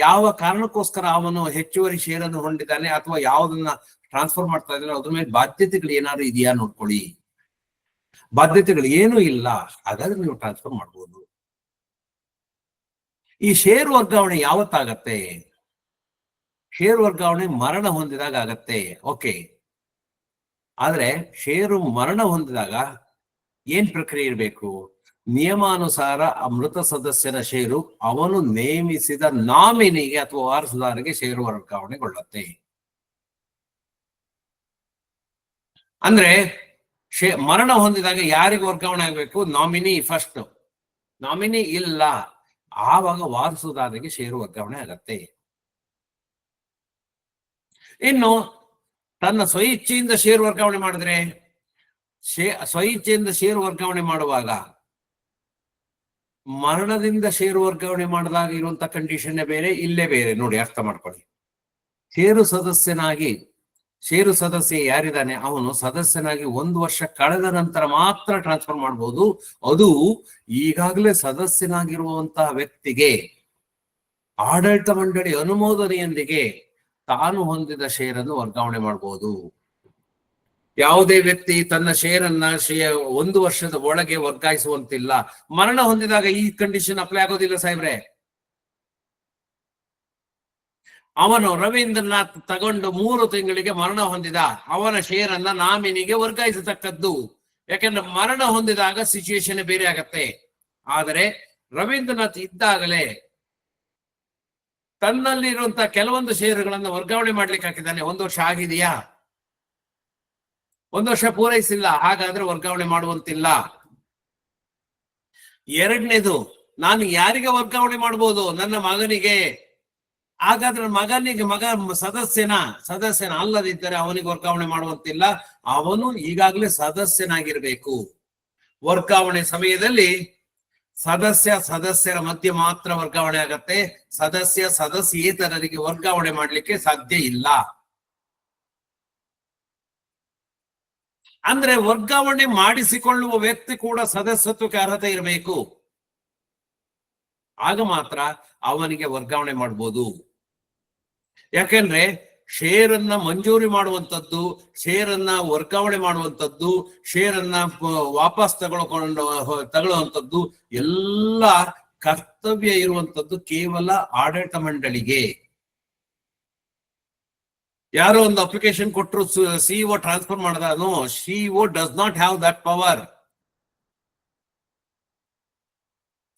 A: ಯಾವ ಕಾರಣಕ್ಕೋಸ್ಕರ ಅವನು ಹೆಚ್ಚುವರಿ ಷೇರನ್ನು ಹೊಂದಿದ್ದಾನೆ ಅಥವಾ ಯಾವುದನ್ನ ಟ್ರಾನ್ಸ್ಫರ್ ಮಾಡ್ತಾ ಇದ್ದಾನೆ ಅದ್ರ ಮೇಲೆ ಬಾಧ್ಯತೆಗಳು ಏನಾದ್ರು ಇದೆಯಾ ನೋಡ್ಕೊಳ್ಳಿ. ಬಾಧ್ಯತೆಗಳು ಏನೂ ಇಲ್ಲ, ಹಾಗಾದ್ರೆ ನೀವು ಟ್ರಾನ್ಸ್ಫರ್ ಮಾಡ್ಬೋದು. ಈ ಷೇರು ವರ್ಗಾವಣೆ ಯಾವತ್ತಾಗತ್ತೆ? ಷೇರು ವರ್ಗಾವಣೆ ಮರಣ ಹೊಂದಿದಾಗ ಆಗತ್ತೆ. ಓಕೆ, ಆದ್ರೆ ಷೇರು ಮರಣ ಹೊಂದಿದಾಗ ಏನ್ ಪ್ರಕ್ರಿಯೆ ಇರಬೇಕು? ನಿಯಮಾನುಸಾರ ಮೃತ ಸದಸ್ಯನ ಷೇರು ಅವನು ನೇಮಿಸಿದ ನಾಮಿನಿಗೆ ಅಥವಾ ವಾರಸುದಾರರಿಗೆ ಷೇರು ವರ್ಗಾವಣೆಗೊಳ್ಳುತ್ತೆ. ಅಂದ್ರೆ ಮರಣ ಹೊಂದಿದಾಗ ಯಾರಿಗೆ ವರ್ಗಾವಣೆ ಆಗ್ಬೇಕು? Nominee first. ನಾಮಿನಿ ಇಲ್ಲ, ಆವಾಗ ವಾರಸುದಾರರಿಗೆ ಷೇರು ವರ್ಗಾವಣೆ ಆಗತ್ತೆ. ಇನ್ನು ತನ್ನ ಸ್ವಇಚ್ಛೆಯಿಂದ ಷೇರು ವರ್ಗಾವಣೆ ಮಾಡಿದ್ರೆ, ಸ್ವಇಚ್ಛೆಯಿಂದ ಷೇರು ವರ್ಗಾವಣೆ ಮಾಡುವಾಗ ಮರಣದಿಂದ ಷೇರು ವರ್ಗಾವಣೆ ಮಾಡಿದಾಗ ಇರುವಂತ ಕಂಡೀಷನ್ ಬೇರೆ, ಇಲ್ಲೇ ಬೇರೆ. ನೋಡಿ, ಅರ್ಥ ಮಾಡ್ಕೊಳ್ಳಿ. ಷೇರು ಸದಸ್ಯ ಯಾರಿದ್ದಾನೆ ಅವನು ಸದಸ್ಯನಾಗಿ 1 ವರ್ಷ ಕಳೆದ ನಂತರ ಮಾತ್ರ ಟ್ರಾನ್ಸ್ಫರ್ ಮಾಡಬಹುದು. ಅದು ಈಗಾಗಲೇ ಸದಸ್ಯನಾಗಿರುವಂತಹ ವ್ಯಕ್ತಿಗೆ ಆಡಳಿತ ಮಂಡಳಿ ಅನುಮೋದನೆಯೊಂದಿಗೆ ತಾನು ಹೊಂದಿದ ಷೇರನ್ನು ವರ್ಗಾವಣೆ ಮಾಡಬಹುದು. ಯಾವುದೇ ವ್ಯಕ್ತಿ ತನ್ನ ಷೇರನ್ನ 1 ವರ್ಷದ ಒಳಗೆ ವರ್ಗಾಯಿಸುವಂತಿಲ್ಲ. ಮರಣ ಹೊಂದಿದಾಗ ಈ ಕಂಡೀಷನ್ ಅಪ್ಲೈ ಆಗೋದಿಲ್ಲ ಸಾಹೇಬ್ರೆ. ಅವನು ರವೀಂದ್ರನಾಥ್ ತಗೊಂಡು 3 ತಿಂಗಳಿಗೆ ಮರಣ ಹೊಂದಿದ, ಅವನ ಷೇರನ್ನ ನಾಮಿನಿಗೆ ವರ್ಗಾಯಿಸತಕ್ಕದ್ದು. ಯಾಕೆಂದ್ರೆ ಮರಣ ಹೊಂದಿದಾಗ ಸಿಚುವೇಶನ್ ಬೇರೆ ಆಗತ್ತೆ. ಆದರೆ ರವೀಂದ್ರನಾಥ್ ಇದ್ದಾಗಲೇ ತನ್ನಲ್ಲಿರುವಂತಹ ಕೆಲವೊಂದು ಷೇರುಗಳನ್ನು ವರ್ಗಾವಣೆ ಮಾಡ್ಲಿಕ್ಕೆ ಹಾಕಿದ್ದಾನೆ. 1 ವರ್ಷ ಆಗಿದೆಯಾ? 1 ವರ್ಷ ಪೂರೈಸಿಲ್ಲ, ಹಾಗಾದ್ರೆ ವರ್ಗಾವಣೆ ಮಾಡುವಂತಿಲ್ಲ. ಎರಡನೇದು, ನಾನು ಯಾರಿಗೆ ವರ್ಗಾವಣೆ ಮಾಡಬಹುದು? ನನ್ನ ಮಗನಿಗೆ. ಹಾಗಾದ್ರೆ ಮಗ ಸದಸ್ಯನ ಅಲ್ಲದಿದ್ದರೆ ಅವನಿಗೆ ವರ್ಗಾವಣೆ ಮಾಡುವಂತಿಲ್ಲ. ಅವನು ಈಗಾಗಲೇ ಸದಸ್ಯನಾಗಿರ್ಬೇಕು. ವರ್ಗಾವಣೆ ಸಮಯದಲ್ಲಿ ಸದಸ್ಯರ ಮಧ್ಯೆ ಮಾತ್ರ ವರ್ಗಾವಣೆ ಆಗತ್ತೆ. ಸದಸ್ಯೇತರರಿಗೆ ವರ್ಗಾವಣೆ ಮಾಡ್ಲಿಕ್ಕೆ ಸಾಧ್ಯ ಇಲ್ಲ. ಅಂದ್ರೆ ವರ್ಗಾವಣೆ ಮಾಡಿಸಿಕೊಳ್ಳುವ ವ್ಯಕ್ತಿ ಕೂಡ ಸದಸ್ಯತ್ವಕ್ಕೆ ಅರ್ಹತೆ ಇರಬೇಕು. ಆಗ ಮಾತ್ರ ಅವನಿಗೆ ವರ್ಗಾವಣೆ ಮಾಡ್ಬೋದು. ಯಾಕೆಂದ್ರೆ ಷೇರನ್ನ ಮಂಜೂರಿ ಮಾಡುವಂಥದ್ದು, ಷೇರನ್ನ ವರ್ಗಾವಣೆ ಮಾಡುವಂಥದ್ದು, ಷೇರನ್ನ ವಾಪಸ್ ತಗೊಳ್ಳುವಂಥದ್ದು ಎಲ್ಲ ಕರ್ತವ್ಯ ಇರುವಂಥದ್ದು ಕೇವಲ ಆಡಳಿತ ಮಂಡಳಿಗೆ. ಯಾರೋ ಒಂದು ಅಪ್ಲಿಕೇಶನ್ ಕೊಟ್ಟರು, ಸಿಇಒ ಟ್ರಾನ್ಸ್ಫರ್ ಮಾಡದ? No, CEO does not have that power.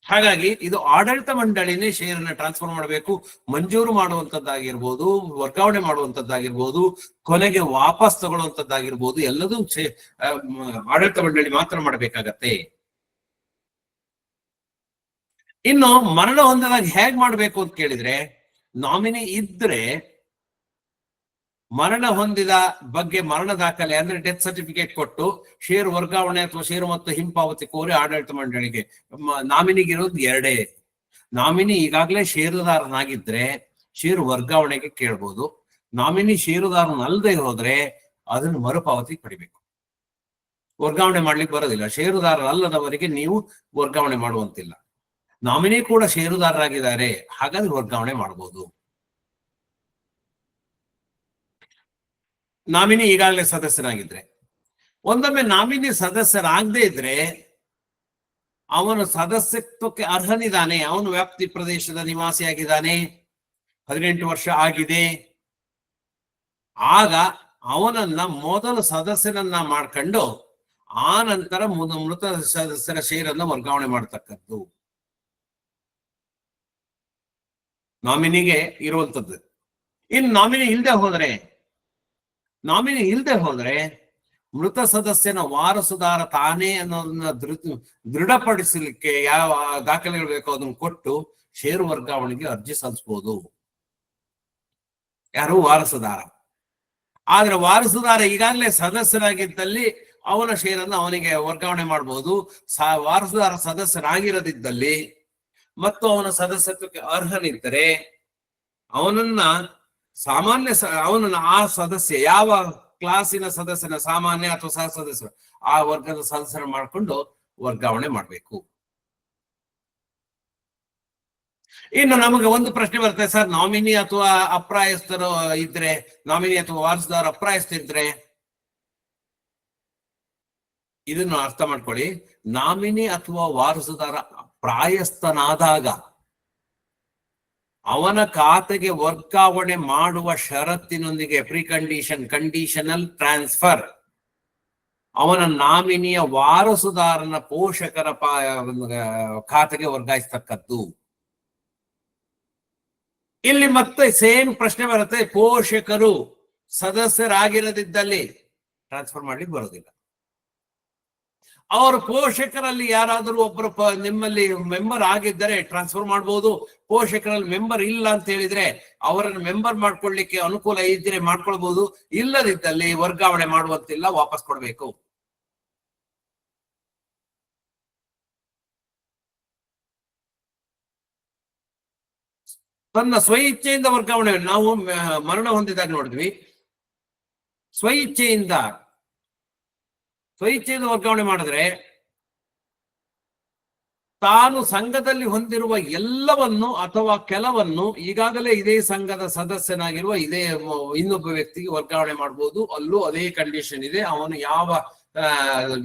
A: ಹಾಗಾಗಿ ಇದು ಆಡಳಿತ ಮಂಡಳಿನೇ ಷೇರನ್ನ ಟ್ರಾನ್ಸ್ಫರ್ ಮಾಡಬೇಕು. ಮಂಜೂರು ಮಾಡುವಂತದ್ದಾಗಿರ್ಬೋದು, ವರ್ಗಾವಣೆ ಮಾಡುವಂತದ್ದಾಗಿರ್ಬೋದು, ಕೊನೆಗೆ ವಾಪಸ್ ತಗೊಳ್ಳುವಂತದ್ದಾಗಿರ್ಬೋದು, ಎಲ್ಲದೂ ಆಡಳಿತ ಮಂಡಳಿ ಮಾತ್ರ ಮಾಡಬೇಕಾಗತ್ತೆ. ಇನ್ನು ಮರಣ ಹೊಂದಿದಾಗ ಹೇಗ್ ಮಾಡ್ಬೇಕು ಅಂತ ಕೇಳಿದ್ರೆ, ನಾಮಿನಿ ಇದ್ರೆ ಮರಣ ಹೊಂದಿದ ಬಗ್ಗೆ ಮರಣ ದಾಖಲೆ ಅಂದ್ರೆ ಡೆತ್ ಸರ್ಟಿಫಿಕೇಟ್ ಕೊಟ್ಟು ಷೇರು ವರ್ಗಾವಣೆ ಅಥವಾ ಷೇರು ಮತ್ತು ಹಿಂಪಾವತಿ ಕೋರಿ ಆಡಳಿತ ಮಂಡಳಿಗೆ. ನಾಮಿನಿಗಿರೋದು 2. ನಾಮಿನಿ ಈಗಾಗಲೇ ಷೇರುದಾರನಾಗಿದ್ರೆ ಷೇರು ವರ್ಗಾವಣೆಗೆ ಕೇಳ್ಬೋದು. ನಾಮಿನಿ ಷೇರುದಾರನಲ್ಲದೆ ಹೋದ್ರೆ ಅದನ್ನು ಮರುಪಾವತಿ ಪಡಿಬೇಕು. ವರ್ಗಾವಣೆ ಮಾಡ್ಲಿಕ್ಕೆ ಬರೋದಿಲ್ಲ. ಷೇರುದಾರರಲ್ಲದವರಿಗೆ ನೀವು ವರ್ಗಾವಣೆ ಮಾಡುವಂತಿಲ್ಲ. ನಾಮಿನಿ ಕೂಡ ಷೇರುದಾರರಾಗಿದ್ದಾರೆ, ಹಾಗಾದ್ರೆ ವರ್ಗಾವಣೆ ಮಾಡಬಹುದು. ನಾಮಿನಿ ಈಗಾಗಲೇ ಸದಸ್ಯನಾಗಿದ್ರೆ. ಒಂದೊಮ್ಮೆ ನಾಮಿನಿ ಸದಸ್ಯರಾಗದೇ ಇದ್ರೆ ಅವನು ಸದಸ್ಯತ್ವಕ್ಕೆ ಅರ್ಹನಿದ್ದಾನೆ, ಅವನು ವ್ಯಾಪ್ತಿ ಪ್ರದೇಶದ ನಿವಾಸಿಯಾಗಿದ್ದಾನೆ, 18 ವರ್ಷ ಆಗಿದೆ. ಆಗ ಅವನನ್ನ ಮೊದಲು ಸದಸ್ಯನನ್ನ ಮಾಡ್ಕೊಂಡು ಆ ನಂತರ ಮೃತ ಸದಸ್ಯರ ಷೇರನ್ನು ವರ್ಗಾವಣೆ ಮಾಡತಕ್ಕದ್ದು ನಾಮಿನಿಗೆ ಇರುವಂತದ್ದು. ಇನ್ನು ನಾಮಿನಿ ಇಲ್ಲದೆ ಹೋದ್ರೆ ಮೃತ ಸದಸ್ಯನ ವಾರಸುದಾರ ತಾನೇ ಅನ್ನೋದನ್ನ ದೃಢಪಡಿಸಲಿಕ್ಕೆ ಯಾವ ದಾಖಲೆಗಳು ಬೇಕೋ ಅದನ್ನು ಕೊಟ್ಟು ಷೇರು ವರ್ಗಾವಣೆಗೆ ಅರ್ಜಿ ಸಲ್ಲಿಸಬಹುದು. ಯಾರು? ವಾರಸುದಾರ. ಆದ್ರೆ ವಾರಸುದಾರ ಈಗಾಗಲೇ ಸದಸ್ಯರಾಗಿದ್ದಲ್ಲಿ ಅವನ ಷೇರನ್ನು ಅವನಿಗೆ ವರ್ಗಾವಣೆ ಮಾಡಬಹುದು. ವಾರಸುದಾರ ಸದಸ್ಯರಾಗಿರದಿದ್ದಲ್ಲಿ ಮತ್ತು ಅವನ ಸದಸ್ಯತ್ವಕ್ಕೆ ಅರ್ಹನಿದ್ದರೆ ಅವನನ್ನ ಆ ಸದಸ್ಯ ಯಾವ ಕ್ಲಾಸಿನ ಸದಸ್ಯನ, ಸಾಮಾನ್ಯ ಅಥವಾ ಸಹ ಸದಸ್ಯರು, ಆ ವರ್ಗದ ಸದಸ್ಯರ ಮಾಡಿಕೊಂಡು ವರ್ಗಾವಣೆ ಮಾಡಬೇಕು. ಇನ್ನು ನಮಗೆ ಒಂದು ಪ್ರಶ್ನೆ ಬರುತ್ತೆ, ಸರ್ ನಾಮಿನಿ ಅಥವಾ ಅಪ್ರಾಯಸ್ಥರು ಇದ್ರೆ, ನಾಮಿನಿ ಅಥವಾ ವಾರಸುದಾರ ಅಪ್ರಾಯಸ್ಥರಿದ್ರೆ, ಇದನ್ನು ಅರ್ಥ ಮಾಡ್ಕೊಳ್ಳಿ. ನಾಮಿನಿ ಅಥವಾ ವಾರಸುದಾರ ಪ್ರಾಯಸ್ಥನಾದಾಗ ಅವನ ಖಾತೆಗೆ ವರ್ಗಾವಣೆ ಮಾಡುವ ಷರತ್ತಿನೊಂದಿಗೆ ಕಂಡೀಷನಲ್ ಟ್ರಾನ್ಸ್ಫರ್ ಅವನ ನಾಮಿನಿಯ ವಾರಸುದಾರನ ಪೋಷಕರ ಖಾತೆಗೆ ವರ್ಗಾಯಿಸ್ತಕ್ಕದ್ದು. ಇಲ್ಲಿ ಮತ್ತೆ ಸೇಮ್ ಪ್ರಶ್ನೆ ಬರುತ್ತೆ, ಪೋಷಕರು ಸದಸ್ಯರಾಗಿರದಿದ್ದಲ್ಲಿ ಟ್ರಾನ್ಸ್ಫರ್ ಮಾಡ್ಲಿಕ್ಕೆ ಬರೋದಿಲ್ಲ. ಅವರ ಪೋಷಕರಲ್ಲಿ ಯಾರಾದರೂ ಒಬ್ಬರು ನಿಮ್ಮಲ್ಲಿ ಮೆಂಬರ್ ಆಗಿದ್ದರೆ ಟ್ರಾನ್ಸ್ಫರ್ ಮಾಡಬಹುದು. ಪೋಷಕರಲ್ಲಿ ಮೆಂಬರ್ ಇಲ್ಲ ಅಂತ ಹೇಳಿದ್ರೆ ಅವರನ್ನು ಮೆಂಬರ್ ಮಾಡ್ಕೊಳ್ಳಿಕ್ಕೆ ಅನುಕೂಲ ಇದ್ರೆ ಮಾಡ್ಕೊಳ್ಬಹುದು, ಇಲ್ಲದಿದ್ದಲ್ಲಿ ವರ್ಗಾವಣೆ ಮಾಡುವಂತಿಲ್ಲ, ವಾಪಸ್ ಕೊಡಬೇಕು. ತನ್ನ ಸ್ವಇಚ್ಛೆಯಿಂದ ವರ್ಗಾವಣೆ ನಾವು ಮರಣ ಹೊಂದಿದಾಗ ನೋಡಿದ್ವಿ. ಸ್ವಇಚ್ಛೆಯಿಂದ ವರ್ಗಾವಣೆ ಮಾಡಿದ್ರೆ ತಾನು ಸಂಘದಲ್ಲಿ ಹೊಂದಿರುವ ಎಲ್ಲವನ್ನು ಅಥವಾ ಕೆಲವನ್ನು ಈಗಾಗಲೇ ಇದೇ ಸಂಘದ ಸದಸ್ಯನಾಗಿರುವ ಇದೇ ಇನ್ನೊಬ್ಬ ವ್ಯಕ್ತಿಗೆ ವರ್ಗಾವಣೆ ಮಾಡಬಹುದು. ಅಲ್ಲೂ ಅದೇ ಕಂಡೀಷನ್ ಇದೆ. ಅವನು ಯಾವ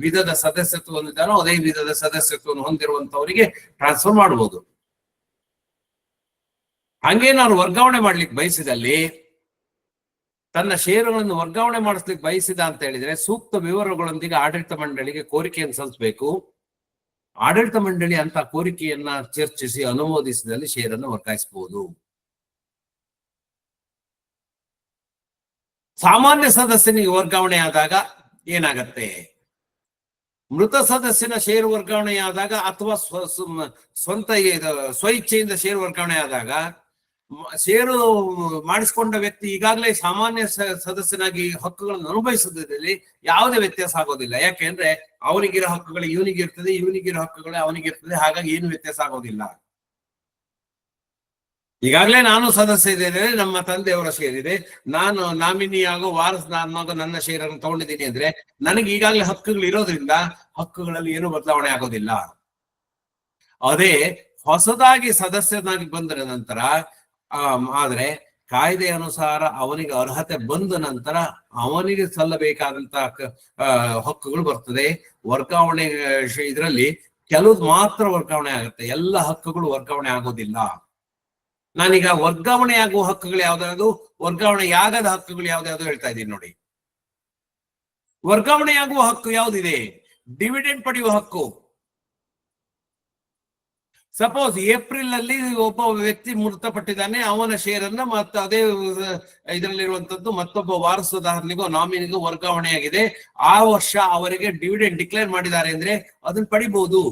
A: ವಿಧದ ಸದಸ್ಯತ್ವ ಹೊಂದಿದ್ದಾನೋ ಅದೇ ವಿಧದ ಸದಸ್ಯತ್ವವನ್ನು ಹೊಂದಿರುವಂತವರಿಗೆ ಟ್ರಾನ್ಸ್ಫರ್ ಮಾಡಬಹುದು. ಹಂಗೆ ನಾನು ವರ್ಗಾವಣೆ ಮಾಡ್ಲಿಕ್ಕೆ ಬಯಸಿದಲ್ಲಿ, ತನ್ನ ಷೇರುಗಳನ್ನು ವರ್ಗಾವಣೆ ಮಾಡಿಸ್ಲಿಕ್ಕೆ ಬಯಸಿದ ಅಂತ ಹೇಳಿದ್ರೆ ಸೂಕ್ತ ವಿವರಗಳೊಂದಿಗೆ ಆಡಳಿತ ಮಂಡಳಿಗೆ ಕೋರಿಕೆಯನ್ನು ಸಲ್ಲಿಸಬೇಕು. ಆಡಳಿತ ಮಂಡಳಿ ಅಂತ ಕೋರಿಕೆಯನ್ನ ಚರ್ಚಿಸಿ ಅನುಮೋದಿಸಿದಲ್ಲಿ ಷೇರನ್ನು ವರ್ಗಾಯಿಸಬಹುದು. ಸಾಮಾನ್ಯ ಸದಸ್ಯನಿಗೆ ವರ್ಗಾವಣೆ ಆದಾಗ ಏನಾಗತ್ತೆ? ಮೃತ ಸದಸ್ಯನ ಷೇರು ವರ್ಗಾವಣೆ ಆದಾಗ ಅಥವಾ ಸ್ವಂತ ಸ್ವಇಚ್ಛೆಯಿಂದ ಷೇರು ವರ್ಗಾವಣೆ ಆದಾಗ ಷೇರು ಮಾಡಿಸಿಕೊಂಡ ವ್ಯಕ್ತಿ ಈಗಾಗಲೇ ಸಾಮಾನ್ಯ ಸದಸ್ಯನಾಗಿ ಹಕ್ಕುಗಳನ್ನು ಅನುಭವಿಸುವುದರಲ್ಲಿ ಯಾವುದೇ ವ್ಯತ್ಯಾಸ ಆಗೋದಿಲ್ಲ. ಯಾಕೆಂದ್ರೆ ಅವನಿಗಿರೋ ಹಕ್ಕುಗಳು ಇವನಿಗಿರ್ತದೆ, ಇವನಿಗಿರೋ ಹಕ್ಕುಗಳು ಅವನಿಗಿರ್ತದೆ. ಹಾಗಾಗಿ ಏನು ವ್ಯತ್ಯಾಸ ಆಗೋದಿಲ್ಲ. ಈಗಾಗಲೇ ನಾನು ಸದಸ್ಯ ಇದ್ದೇನೆ, ನಮ್ಮ ತಂದೆಯವರ ಷೇರ್ ಇದೆ, ನಾನು ನಾಮಿನಿ ಆಗೋ ವಾರಸುದಾರನಾಗೋ ನನ್ನ ಷೇರನ್ನು ತಗೊಂಡಿದ್ದೀನಿ ಅಂದ್ರೆ ನನಗೆ ಈಗಾಗಲೇ ಹಕ್ಕುಗಳು ಇರೋದ್ರಿಂದ ಹಕ್ಕುಗಳಲ್ಲಿ ಏನು ಬದಲಾವಣೆ ಆಗೋದಿಲ್ಲ. ಅದೇ ಹೊಸದಾಗಿ ಸದಸ್ಯನಾಗಿ ಬಂದ ನಂತರ ಆದ್ರೆ ಕಾಯ್ದೆ ಅನುಸಾರ ಅವನಿಗೆ ಅರ್ಹತೆ ಬಂದ ನಂತರ ಅವನಿಗೆ ಸಲ್ಲಬೇಕಾದಂತ ಹಕ್ಕುಗಳು ಬರ್ತದೆ. ವರ್ಗಾವಣೆ ಇದರಲ್ಲಿ ಕೆಲವು ಮಾತ್ರ ವರ್ಗಾವಣೆ ಆಗುತ್ತೆ, ಎಲ್ಲ ಹಕ್ಕುಗಳು ವರ್ಗಾವಣೆ ಆಗೋದಿಲ್ಲ. ನಾನೀಗ ವರ್ಗಾವಣೆ ಆಗುವ ಹಕ್ಕುಗಳು ಯಾವ್ದಾದ್ರು, ವರ್ಗಾವಣೆ ಆಗದ ಹಕ್ಕುಗಳು ಯಾವ್ದಾದ್ರು ಹೇಳ್ತಾ ಇದ್ದೀನಿ ನೋಡಿ. ವರ್ಗಾವಣೆಯಾಗುವ ಹಕ್ಕು ಯಾವ್ದಿದೆ? ಡಿವಿಡೆಂಡ್ ಪಡೆಯುವ ಹಕ್ಕು. ಸಪೋಸ್ ಏಪ್ರಿಲ್ ಅಲ್ಲಿ ಒಬ್ಬ ವ್ಯಕ್ತಿ ಮೃತಪಟ್ಟಿದ್ದಾನೆ, ಅವನ ಷೇರನ್ನ ಮತ್ತೆ ಅದೇ ಇದರಲ್ಲಿರುವಂತದ್ದು ಮತ್ತೊಬ್ಬ ವಾರಸುದಾರನಿಗೋ ನಾಮಿನಿಗೂ ವರ್ಗಾವಣೆಯಾಗಿದೆ. ಆ ವರ್ಷ ಅವರಿಗೆ ಡಿವಿಡೆಂಡ್ ಡಿಕ್ಲೇರ್ ಮಾಡಿದ್ದಾರೆ ಅಂದ್ರೆ ಅದನ್ನ ಪಡಿಬಹುದು.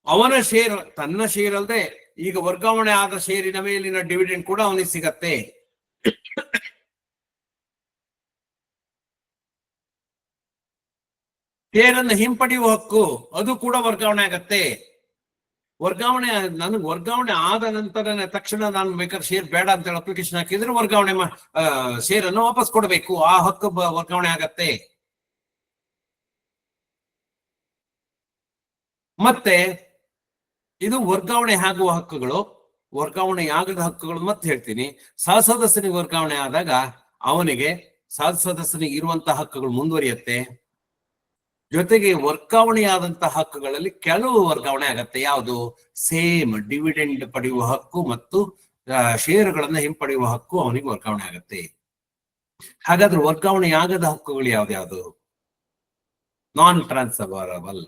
A: ಅವನ ಷೇರ್, ತನ್ನ ಷೇರ್ ಅಲ್ಲದೆ ಈಗ ವರ್ಗಾವಣೆ ಆದ ಷೇರಿನ ಮೇಲಿನ ಡಿವಿಡೆಂಡ್ ಕೂಡ ಅವನಿಗೆ ಸಿಗತ್ತೆ. ಷೇರನ್ನು ಹಿಂಪಡೆಯುವ ಹಕ್ಕು ಅದು ಕೂಡ ವರ್ಗಾವಣೆ ಆಗತ್ತೆ. ವರ್ಗಾವಣೆ ನನಗೆ ವರ್ಗಾವಣೆ ಆದ ನಂತರ ತಕ್ಷಣ ನಾನು ಬೇಕಾದ್ರೆ ಷೇರ್ ಬೇಡ ಅಂತ ಹೇಳಿ ಅಪ್ಲಿಕೇಶನ್ ಹಾಕಿದ್ರೆ ವರ್ಗಾವಣೆ ಷೇರನ್ನು ವಾಪಸ್ ಕೊಡಬೇಕು. ಆ ಹಕ್ಕು ವರ್ಗಾವಣೆ ಆಗತ್ತೆ. ಮತ್ತೆ ಇದು ವರ್ಗಾವಣೆ ಆಗುವ ಹಕ್ಕುಗಳು. ವರ್ಗಾವಣೆ ಆಗದ ಹಕ್ಕುಗಳು ಮತ್ತೆ ಹೇಳ್ತೀನಿ. ಸಹಸದಸ್ಯನಿಗೆ ವರ್ಗಾವಣೆ ಆದಾಗ ಅವನಿಗೆ ಸಹಸದಸ್ಯನಿಗೆ ಇರುವಂತಹ ಹಕ್ಕುಗಳು ಮುಂದುವರಿಯುತ್ತೆ. ಜೊತೆಗೆ ವರ್ಗಾವಣೆಯಾದಂತಹ ಹಕ್ಕುಗಳಲ್ಲಿ ಕೆಲವು ವರ್ಗಾವಣೆ ಆಗತ್ತೆ. ಯಾವುದು? ಸೇಮ್ ಡಿವಿಡೆಂಡ್ ಪಡೆಯುವ ಹಕ್ಕು ಮತ್ತು ಷೇರುಗಳನ್ನ ಹಿಂಪಡೆಯುವ ಹಕ್ಕು ಅವನಿಗೆ ವರ್ಗಾವಣೆ ಆಗತ್ತೆ. ಹಾಗಾದ್ರೆ ವರ್ಗಾವಣೆ ಆಗದ ಹಕ್ಕುಗಳು ಯಾವ್ದ್ಯಾವುದು? ನಾನ್ ಟ್ರಾನ್ಸ್ಫರಬಲ್.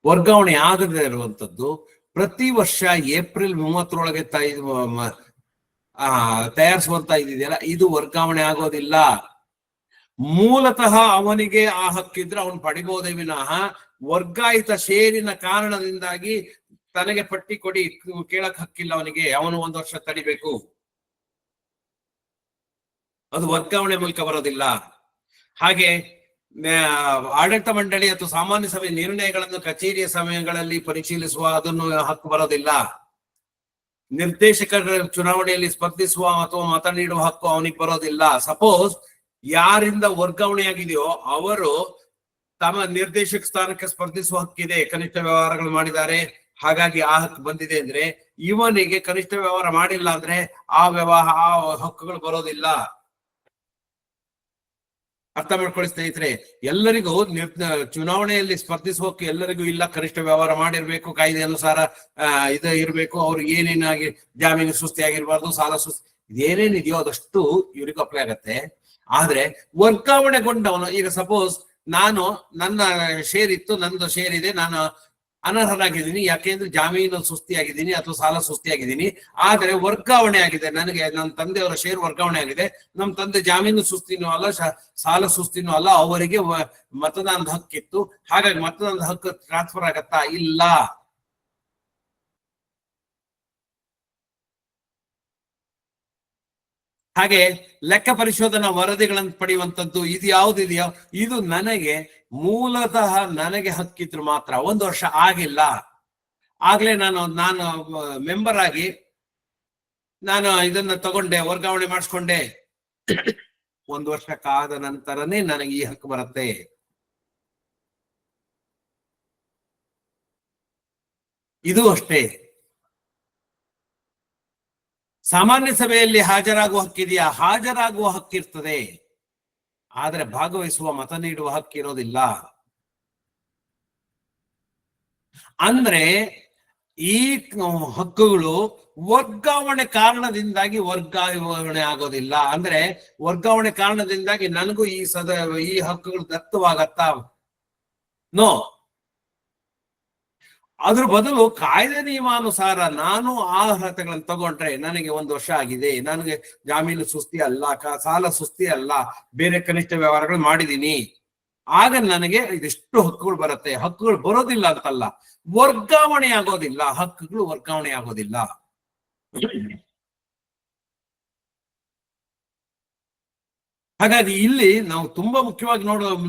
A: ವರ್ಗಾವಣೆ ಆಗದೇ ಇರುವಂತದ್ದು ಪ್ರತಿ ವರ್ಷ ಏಪ್ರಿಲ್ 30ರೊಳಗೆ ತಯಾರಿಸುವಂತ ಇದೆಯಲ್ಲ, ಇದು ವರ್ಗಾವಣೆ ಆಗೋದಿಲ್ಲ. ಮೂಲತಃ ಅವನಿಗೆ ಆ ಹಕ್ಕಿದ್ರೆ ಅವನು ಪಡಿಬಹುದೇ ವಿನಃ ವರ್ಗಾಯಿತ ಷೇರಿನ ಕಾರಣದಿಂದಾಗಿ ತನಗೆ ಪಟ್ಟಿ ಕೊಡಿ ಕೇಳಕ್ ಹಕ್ಕಿಲ್ಲ ಅವನಿಗೆ. ಅವನು 1 ವರ್ಷ ತಡಿಬೇಕು. ಅದು ವರ್ಗಾವಣೆ ಮೂಲಕ ಬರೋದಿಲ್ಲ. ಹಾಗೆ ಆಡಳಿತ ಮಂಡಳಿ ಅಥವಾ ಸಾಮಾನ್ಯ ಸಭೆ ನಿರ್ಣಯಗಳನ್ನು ಕಚೇರಿಯ ಸಮಯಗಳಲ್ಲಿ ಪರಿಶೀಲಿಸುವ ಅದನ್ನು ಹಕ್ಕು ಬರೋದಿಲ್ಲ. ನಿರ್ದೇಶಕರ ಚುನಾವಣೆಯಲ್ಲಿ ಸ್ಪರ್ಧಿಸುವ ಅಥವಾ ಮತ ನೀಡುವ ಹಕ್ಕು ಅವನಿಗೆ ಬರೋದಿಲ್ಲ. ಸಪೋಸ್ ಯಾರಿಂದ ವರ್ಗಾವಣೆಯಾಗಿದೆಯೋ ಅವರು ತಮ್ಮ ನಿರ್ದೇಶಕ ಸ್ಥಾನಕ್ಕೆ ಸ್ಪರ್ಧಿಸುವ ಹಕ್ಕಿದೆ, ಕನಿಷ್ಠ ವ್ಯವಹಾರಗಳು ಮಾಡಿದ್ದಾರೆ ಹಾಗಾಗಿ ಆ ಹಕ್ಕು ಬಂದಿದೆ ಅಂದ್ರೆ, ಇವನಿಗೆ ಕನಿಷ್ಠ ವ್ಯವಹಾರ ಮಾಡಿಲ್ಲ ಅಂದ್ರೆ ಆ ಹಕ್ಕುಗಳು ಬರೋದಿಲ್ಲ. ಅರ್ಥ ಮಾಡ್ಕೊಳ್ಳಿ ಸ್ನೇಹಿತರೆ, ಎಲ್ಲರಿಗೂ ಚುನಾವಣೆಯಲ್ಲಿ ಸ್ಪರ್ಧಿಸುವಕ್ಕೆ ಎಲ್ಲರಿಗೂ ಇಲ್ಲ, ಕನಿಷ್ಠ ವ್ಯವಹಾರ ಮಾಡಿರ್ಬೇಕು, ಕಾಯ್ದೆ ಅನುಸಾರ ಇದು ಇರ್ಬೇಕು, ಅವ್ರಿಗೆ ಏನೇನಾಗಿ ಜಾಮೀನು ಸುಸ್ತಿ ಆಗಿರ್ಬಾರ್ದು, ಸಾಲ ಸುಸ್ತಿ ಇದೇನೇನಿದೆಯೋ ಅದಷ್ಟು ಇವ್ರಿಗೂ ಅಪ್ಲೈ ಆಗತ್ತೆ. ಆದ್ರೆ ವರ್ಗಾವಣೆಗೊಂಡವನು, ಈಗ ಸಪೋಸ್ ನಾನು ನನ್ನ ಶೇರ್ ಇತ್ತು, ನಂದು ಶೇರ್ ಇದೆ, ನಾನು ಅನರ್ಹನಾಗಿದ್ದೀನಿ ಯಾಕೆಂದ್ರೆ ಜಾಮೀನು ಸುಸ್ತಿಯಾಗಿದ್ದೀನಿ ಅಥವಾ ಸಾಲ ಸುಸ್ತಿಯಾಗಿದ್ದೀನಿ, ಆದ್ರೆ ವರ್ಗಾವಣೆ ಆಗಿದೆ, ನನಗೆ ನನ್ನ ತಂದೆಯವರ ಶೇರ್ ವರ್ಗಾವಣೆ ಆಗಿದೆ, ನಮ್ಮ ತಂದೆ ಜಾಮೀನು ಸುಸ್ತಿನೂ ಅಲ್ಲ ಸಾಲ ಸುಸ್ತಿನೂ ಅಲ್ಲ, ಅವರಿಗೆ ಮತದಾನದ ಹಕ್ಕಿತ್ತು, ಹಾಗಾಗಿ ಮತದಾನದ ಹಕ್ಕು ಟ್ರಾನ್ಸ್ಫರ್ ಆಗತ್ತಾ? ಇಲ್ಲ. ಹಾಗೆ ಲೆಕ್ಕ ಪರಿಶೋಧನಾ ವರದಿಗಳನ್ನು ಪಡೆಯುವಂತದ್ದು ಇದು ಯಾವುದಿದೆಯೋ ಇದು ನನಗೆ ಮೂಲತಃ ನನಗೆ ಹಕ್ಕಿದ್ರು ಮಾತ್ರ. 1 ವರ್ಷ ಆಗಿಲ್ಲ, ಆಗ್ಲೇ ನಾನು ಮೆಂಬರ್ ಆಗಿ ನಾನು ಇದನ್ನ ತಗೊಂಡೆ, ವರ್ಗಾವಣೆ ಮಾಡಿಸ್ಕೊಂಡೆ, 1 ವರ್ಷ ಕಾದ ನಂತರನೇ ನನಗೆ ಈ ಹಕ್ಕು ಬರುತ್ತೆ. ಇದು ಅಷ್ಟೇ. ಸಾಮಾನ್ಯ ಸಭೆಯಲ್ಲಿ ಹಾಜರಾಗುವ ಹಕ್ಕಿದೆಯಾ? ಹಾಜರಾಗುವ ಹಕ್ಕಿರ್ತದೆ, ಆದ್ರೆ ಭಾಗವಹಿಸುವ ಮತ ನೀಡುವ ಹಕ್ಕಿರೋದಿಲ್ಲ. ಅಂದ್ರೆ ಈ ಹಕ್ಕುಗಳು ವರ್ಗಾವಣೆ ಕಾರಣದಿಂದಾಗಿ ವರ್ಗಾವಣೆ ಆಗೋದಿಲ್ಲ. ಅಂದ್ರೆ ವರ್ಗಾವಣೆ ಕಾರಣದಿಂದಾಗಿ ನನಗೂ ಈ ಹಕ್ಕುಗಳು ದತ್ತವಾಗತ್ತಾ? ನೋ. ಅದ್ರ ಬದಲು ಕಾಯ್ದೆ ನಿಯಮಾನುಸಾರ ನಾನು ಆ ಅರ್ಹತೆಗಳನ್ನು ತಗೊಂಡ್ರೆ, ನನಗೆ 1 ವರ್ಷ ಆಗಿದೆ, ನನಗೆ ಜಾಮೀನು ಸುಸ್ತಿ ಅಲ್ಲ, ಸಾಲ ಸುಸ್ತಿ ಅಲ್ಲ, ಬೇರೆ ಕನಿಷ್ಠ ವ್ಯವಹಾರಗಳು ಮಾಡಿದೀನಿ, ಆಗ ನನಗೆ ಇದೆಷ್ಟು ಹಕ್ಕುಗಳು ಬರುತ್ತೆ. ಹಕ್ಕುಗಳು ಬರೋದಿಲ್ಲ ಅಂತಲ್ಲ, ವರ್ಗಾವಣೆ ಆಗೋದಿಲ್ಲ, ಹಕ್ಕುಗಳು ವರ್ಗಾವಣೆ ಆಗೋದಿಲ್ಲ. ಹಾಗಾಗಿ ಇಲ್ಲಿ ನಾವು ತುಂಬಾ ಮುಖ್ಯವಾಗಿ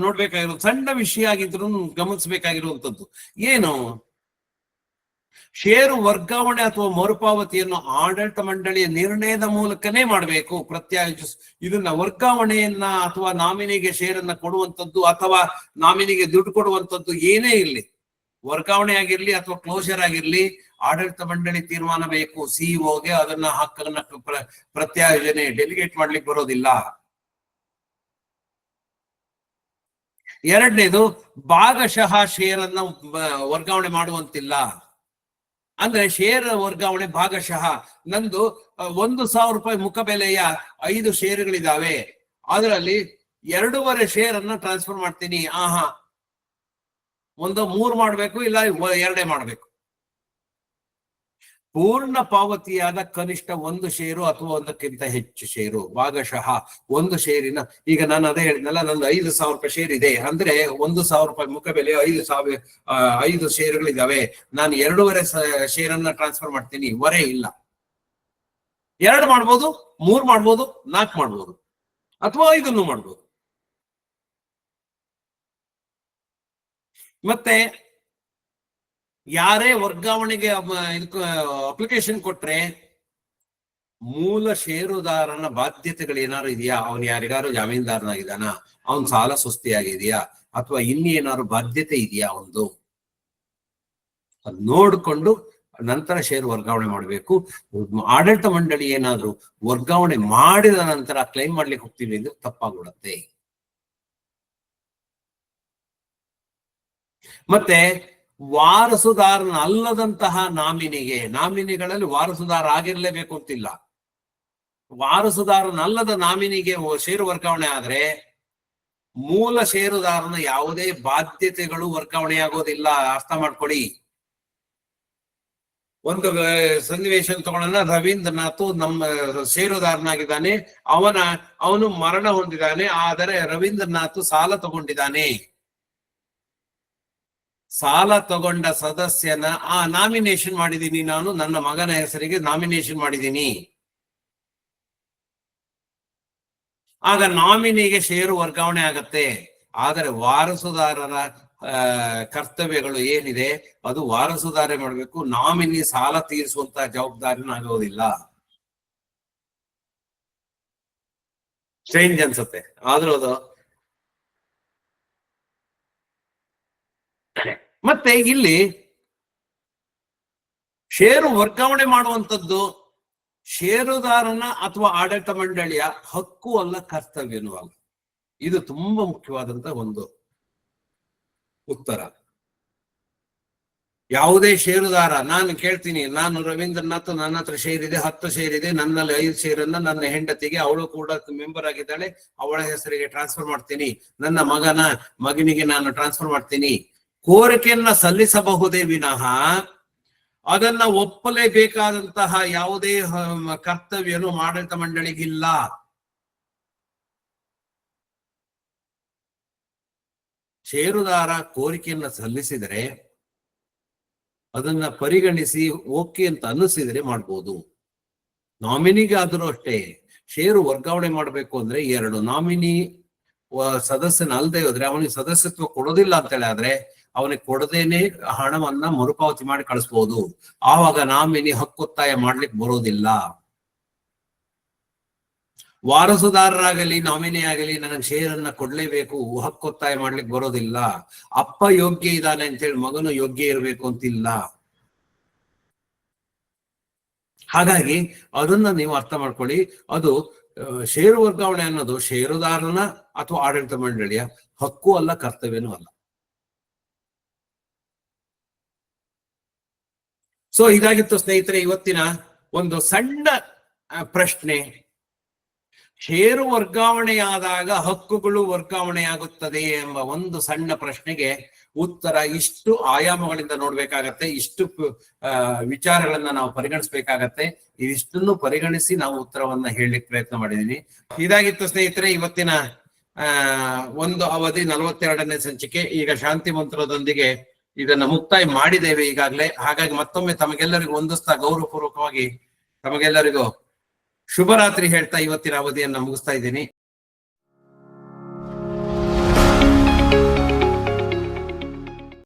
A: ನೋಡ್ಬೇಕಾಗಿರೋ ಸಣ್ಣ ವಿಷಯ ಆಗಿದ್ರು ಗಮನಿಸಬೇಕಾಗಿರುವಂತದ್ದು ಏನು, ಷೇರು ವರ್ಗಾವಣೆ ಅಥವಾ ಮರುಪಾವತಿಯನ್ನು ಆಡಳಿತ ಮಂಡಳಿಯ ನಿರ್ಣಯದ ಮೂಲಕನೇ ಮಾಡಬೇಕು. ಇದನ್ನ ವರ್ಗಾವಣೆಯನ್ನ ಅಥವಾ ನಾಮಿನಿಗೆ ಷೇರನ್ನ ಕೊಡುವಂತದ್ದು ಅಥವಾ ನಾಮಿನಿಗೆ ದುಡ್ಡು ಕೊಡುವಂತದ್ದು ಏನೇ ಇರಲಿ, ವರ್ಗಾವಣೆ ಆಗಿರ್ಲಿ ಅಥವಾ ಕ್ಲೋಸರ್ ಆಗಿರ್ಲಿ, ಆಡಳಿತ ಮಂಡಳಿ ತೀರ್ಮಾನ ಬೇಕು. ಸಿಇಒಗೆ ಅದನ್ನ ಹಕ್ಕನ್ನ ಪ್ರತ್ಯಾಯೋಜನೆ ಡೆಲಿಗೇಟ್ ಮಾಡ್ಲಿಕ್ಕೆ ಬರೋದಿಲ್ಲ. ಎರಡನೇದು, ಭಾಗಶಃ ಷೇರನ್ನ ವರ್ಗಾವಣೆ ಮಾಡುವಂತಿಲ್ಲ. ಅಂದ್ರೆ ಶೇರ್ ವರ್ಗಾವಣೆ ಭಾಗಶಃ, ನಂದು 1,000 ರೂಪಾಯಿ ಮುಖಬೆಲೆಯ 5 ಷೇರುಗಳಿದಾವೆ, ಅದರಲ್ಲಿ 2.5 ಶೇರ್ ಅನ್ನ ಟ್ರಾನ್ಸ್ಫರ್ ಮಾಡ್ತೀನಿ. ಒಂದು 3 ಮಾಡ್ಬೇಕು, ಇಲ್ಲ 2 ಮಾಡ್ಬೇಕು. ಪೂರ್ಣ ಪಾವತಿಯಾದ ಕನಿಷ್ಠ 1 ಷೇರು ಅಥವಾ 1ಕ್ಕಿಂತ ಹೆಚ್ಚು ಷೇರು. ಭಾಗಶಃ 1 ಷೇರಿನ, ಈಗ ನಾನು ಅದೇ ಹೇಳಿದ್ನಲ್ಲ, ನಂದು 5,000 ರೂಪಾಯಿ ಶೇರ್ ಇದೆ ಅಂದ್ರೆ 1,000 ರೂಪಾಯಿ ಮುಖಬೆಲೆ 5 ಷೇರುಗಳಿದಾವೆ, ನಾನು 2.5 ಶೇರನ್ನ ಟ್ರಾನ್ಸ್ಫರ್ ಮಾಡ್ತೀನಿ. ವರೆ ಇಲ್ಲ, 2 ಮಾಡ್ಬೋದು, 3 ಮಾಡ್ಬೋದು, 4 ಮಾಡ್ಬೋದು, ಅಥವಾ 5 ಮಾಡ್ಬೋದು. ಮತ್ತೆ ಯಾರೇ ವರ್ಗಾವಣೆಗೆ ಅಪ್ಲಿಕೇಶನ್ ಕೊಟ್ರೆ ಮೂಲ ಷೇರುದಾರನ ಬಾಧ್ಯತೆಗಳು ಏನಾದ್ರು ಇದೆಯಾ, ಅವನು ಯಾರಿಗಾರು ಜಾಮೀನ್ದಾರನಾಗಿದ್ದಾನ, ಅವನ್ ಸಾಲ ಸುಸ್ತಿಯಾಗಿದೆಯಾ, ಅಥವಾ ಇನ್ನೇನಾದ್ರು ಬಾಧ್ಯತೆ ಇದೆಯಾ ಒಂದು, ಅದ್ ನೋಡ್ಕೊಂಡು ನಂತರ ಷೇರು ವರ್ಗಾವಣೆ ಮಾಡಬೇಕು. ಆಡಳಿತ ಮಂಡಳಿ ಏನಾದ್ರು ವರ್ಗಾವಣೆ ಮಾಡಿದ ನಂತರ ಕ್ಲೈಮ್ ಮಾಡ್ಲಿಕ್ಕೆ ಹೋಗ್ತೀವಿ ಅಂದ್ರೆ ತಪ್ಪಾಗ್ಬಿಡತ್ತೆ. ಮತ್ತೆ ವಾರಸುದಾರನ ಅಲ್ಲದಂತಹ ನಾಮಿನಿಗಳಲ್ಲಿ ವಾರಸುದಾರ ಆಗಿರ್ಲೇಬೇಕು ಅಂತಿಲ್ಲ. ವಾರಸುದಾರನಲ್ಲದ ನಾಮಿನಿಗೆ ಷೇರು ವರ್ಗಾವಣೆ ಆದ್ರೆ ಮೂಲ ಷೇರುದಾರನ ಯಾವುದೇ ಬಾಧ್ಯತೆಗಳು ವರ್ಗಾವಣೆ ಆಗೋದಿಲ್ಲ. ಅರ್ಥ ಮಾಡ್ಕೊಳ್ಳಿ. ಒಂದು ಸನ್ನಿವೇಶ ತಗೊಳ್ಳೋಣ, ರವೀಂದ್ರನಾಥ್ ನಮ್ಮ ಷೇರುದಾರನಾಗಿದ್ದಾನೆ, ಅವನು ಮರಣ ಹೊಂದಿದ್ದಾನೆ, ಆದರೆ ರವೀಂದ್ರನಾಥ್ ಸಾಲ ತಗೊಂಡಿದ್ದಾನೆ. ಸಾಲ ತಗೊಂಡ ಸದಸ್ಯನ ನಾಮಿನೇಷನ್ ಮಾಡಿದ್ದೀನಿ, ನಾನು ನನ್ನ ಮಗನ ಹೆಸರಿಗೆ ನಾಮಿನೇಷನ್ ಮಾಡಿದ್ದೀನಿ. ಆಗ ನಾಮಿನಿಗೆ ಷೇರು ವರ್ಗಾವಣೆ ಆಗತ್ತೆ. ಆದರೆ ವಾರಸುದಾರರ ಕರ್ತವ್ಯಗಳು ಏನಿದೆ ಅದು ವಾರಸುದಾರ ಮಾಡಬೇಕು. ನಾಮಿನಿ ಸಾಲ ತೀರಿಸುವಂತ ಜವಾಬ್ದಾರಿನ ಆಗೋದಿಲ್ಲ. ಸ್ಟ್ರೇಂಜ್ ಅನ್ಸುತ್ತೆ, ಆದ್ರೂ ಅದು. ಮತ್ತೆ ಇಲ್ಲಿ ಷೇರು ವರ್ಗಾವಣೆ ಮಾಡುವಂತದ್ದು ಷೇರುದಾರನ ಅಥವಾ ಆಡಳಿತ ಮಂಡಳಿಯ ಹಕ್ಕು ಅಲ್ಲ, ಕರ್ತವ್ಯನೂ ಅಲ್ಲ. ಇದು ತುಂಬಾ ಮುಖ್ಯವಾದಂತ ಒಂದು ಉತ್ತರ. ಯಾವುದೇ ಷೇರುದಾರ, ನಾನು ಕೇಳ್ತೀನಿ, ನಾನು ರವೀಂದ್ರನಾಥ್, ನನ್ನ ಹತ್ರ ಶೇರ್ ಇದೆ, 10 ಶೇರ್ ಇದೆ, ನನ್ನಲ್ಲಿ 5 ಶೇರನ್ನ ನನ್ನ ಹೆಂಡತಿಗೆ, ಅವಳು ಕೂಡ ಮೆಂಬರ್ ಆಗಿದ್ದಾಳೆ, ಅವಳ ಹೆಸರಿಗೆ ಟ್ರಾನ್ಸ್ಫರ್ ಮಾಡ್ತೀನಿ, ನನ್ನ ಮಗನಿಗೆ ನಾನು ಟ್ರಾನ್ಸ್ಫರ್ ಮಾಡ್ತೀನಿ, ಕೋರಿಕೆಯನ್ನ ಸಲ್ಲಿಸಬಹುದೇ ವಿನಃ ಅದನ್ನ ಒಪ್ಪಲೇಬೇಕಾದಂತಹ ಯಾವುದೇ ಕರ್ತವ್ಯನು ಆಡಳಿತ ಮಂಡಳಿಗಿಲ್ಲ. ಷೇರುದಾರ ಕೋರಿಕೆಯನ್ನ ಸಲ್ಲಿಸಿದರೆ ಅದನ್ನ ಪರಿಗಣಿಸಿ ಓಕೆ ಅಂತ ಅನ್ನಿಸಿದರೆ ಮಾಡ್ಬೋದು. ನಾಮಿನಿಗಾದರೂ ಅಷ್ಟೇ. ಷೇರು ವರ್ಗಾವಣೆ ಮಾಡಬೇಕು ಅಂದ್ರೆ 2 ನಾಮಿನಿ ಸದಸ್ಯನ ಅಲ್ಲದೆ ಹೋದ್ರೆ ಅವನಿಗೆ ಸದಸ್ಯತ್ವ ಕೊಡೋದಿಲ್ಲ ಅಂತೇಳಿ ಆದ್ರೆ ಅವನಿಗೆ ಕೊಡದೇನೆ ಹಣವನ್ನ ಮರುಪಾವತಿ ಮಾಡಿ ಕಳಿಸ್ಬೋದು. ಆವಾಗ ನಾಮಿನಿ ಹಕ್ಕೊತ್ತಾಯ ಮಾಡ್ಲಿಕ್ಕೆ ಬರೋದಿಲ್ಲ. ವಾರಸುದಾರರಾಗಲಿ ನಾಮಿನಿ ಆಗಲಿ ನನಗೆ ಶೇರನ್ನ ಕೊಡ್ಲೇಬೇಕು, ಹಕ್ಕೊತ್ತಾಯ ಮಾಡ್ಲಿಕ್ಕೆ ಬರೋದಿಲ್ಲ. ಅಪ್ಪ ಯೋಗ್ಯ ಇದ್ದಾನೆ ಅಂತೇಳಿ ಮಗನು ಯೋಗ್ಯ ಇರಬೇಕು ಅಂತಿಲ್ಲ. ಹಾಗಾಗಿ ಅದನ್ನ ನೀವು ಅರ್ಥ ಮಾಡ್ಕೊಳ್ಳಿ. ಅದು ಷೇರು ವರ್ಗಾವಣೆ ಅನ್ನೋದು ಷೇರುದಾರನ ಅಥವಾ ಆಡಳಿತ ಮಂಡಳಿಯ ಹಕ್ಕು ಅಲ್ಲ, ಕರ್ತವ್ಯನೂ ಅಲ್ಲ. ಸೊ ಇದಾಗಿತ್ತು ಸ್ನೇಹಿತರೆ ಇವತ್ತಿನ ಒಂದು ಸಣ್ಣ ಪ್ರಶ್ನೆ. ಷೇರು ವರ್ಗಾವಣೆಯಾದಾಗ ಹಕ್ಕುಗಳು ವರ್ಗಾವಣೆಯಾಗುತ್ತದೆ ಎಂಬ ಒಂದು ಸಣ್ಣ ಪ್ರಶ್ನೆಗೆ ಉತ್ತರ ಇಷ್ಟು ಆಯಾಮಗಳಿಂದ ನೋಡ್ಬೇಕಾಗತ್ತೆ, ಇಷ್ಟು ವಿಚಾರಗಳನ್ನ ನಾವು ಪರಿಗಣಿಸ್ಬೇಕಾಗತ್ತೆ. ಇದಿಷ್ಟನ್ನು ಪರಿಗಣಿಸಿ ನಾವು ಉತ್ತರವನ್ನ ಹೇಳಲಿಕ್ಕೆ ಪ್ರಯತ್ನ ಮಾಡಿದೀನಿ. ಇದಾಗಿತ್ತು ಸ್ನೇಹಿತರೆ ಇವತ್ತಿನ ಒಂದು ಅವಧಿ 42ನೇ ಸಂಚಿಕೆ. ಈಗ ಶಾಂತಿ ಮಂತ್ರದೊಂದಿಗೆ ಇದನ್ನ ಮುಕ್ತಾಯ ಮಾಡಿದ್ದೇವೆ ಈಗಾಗಲೇ. ಹಾಗಾಗಿ ಮತ್ತೊಮ್ಮೆ ತಮಗೆಲ್ಲರಿಗೂ ಒಂದಿಸ್ತಾ ಗೌರವಪೂರ್ವಕವಾಗಿ ತಮಗೆಲ್ಲರಿಗೂ ಶುಭರಾತ್ರಿ ಹೇಳ್ತಾ ಇವತ್ತಿನ ಅವಧಿಯನ್ನು ಮುಗಿಸ್ತಾ ಇದ್ದೀನಿ.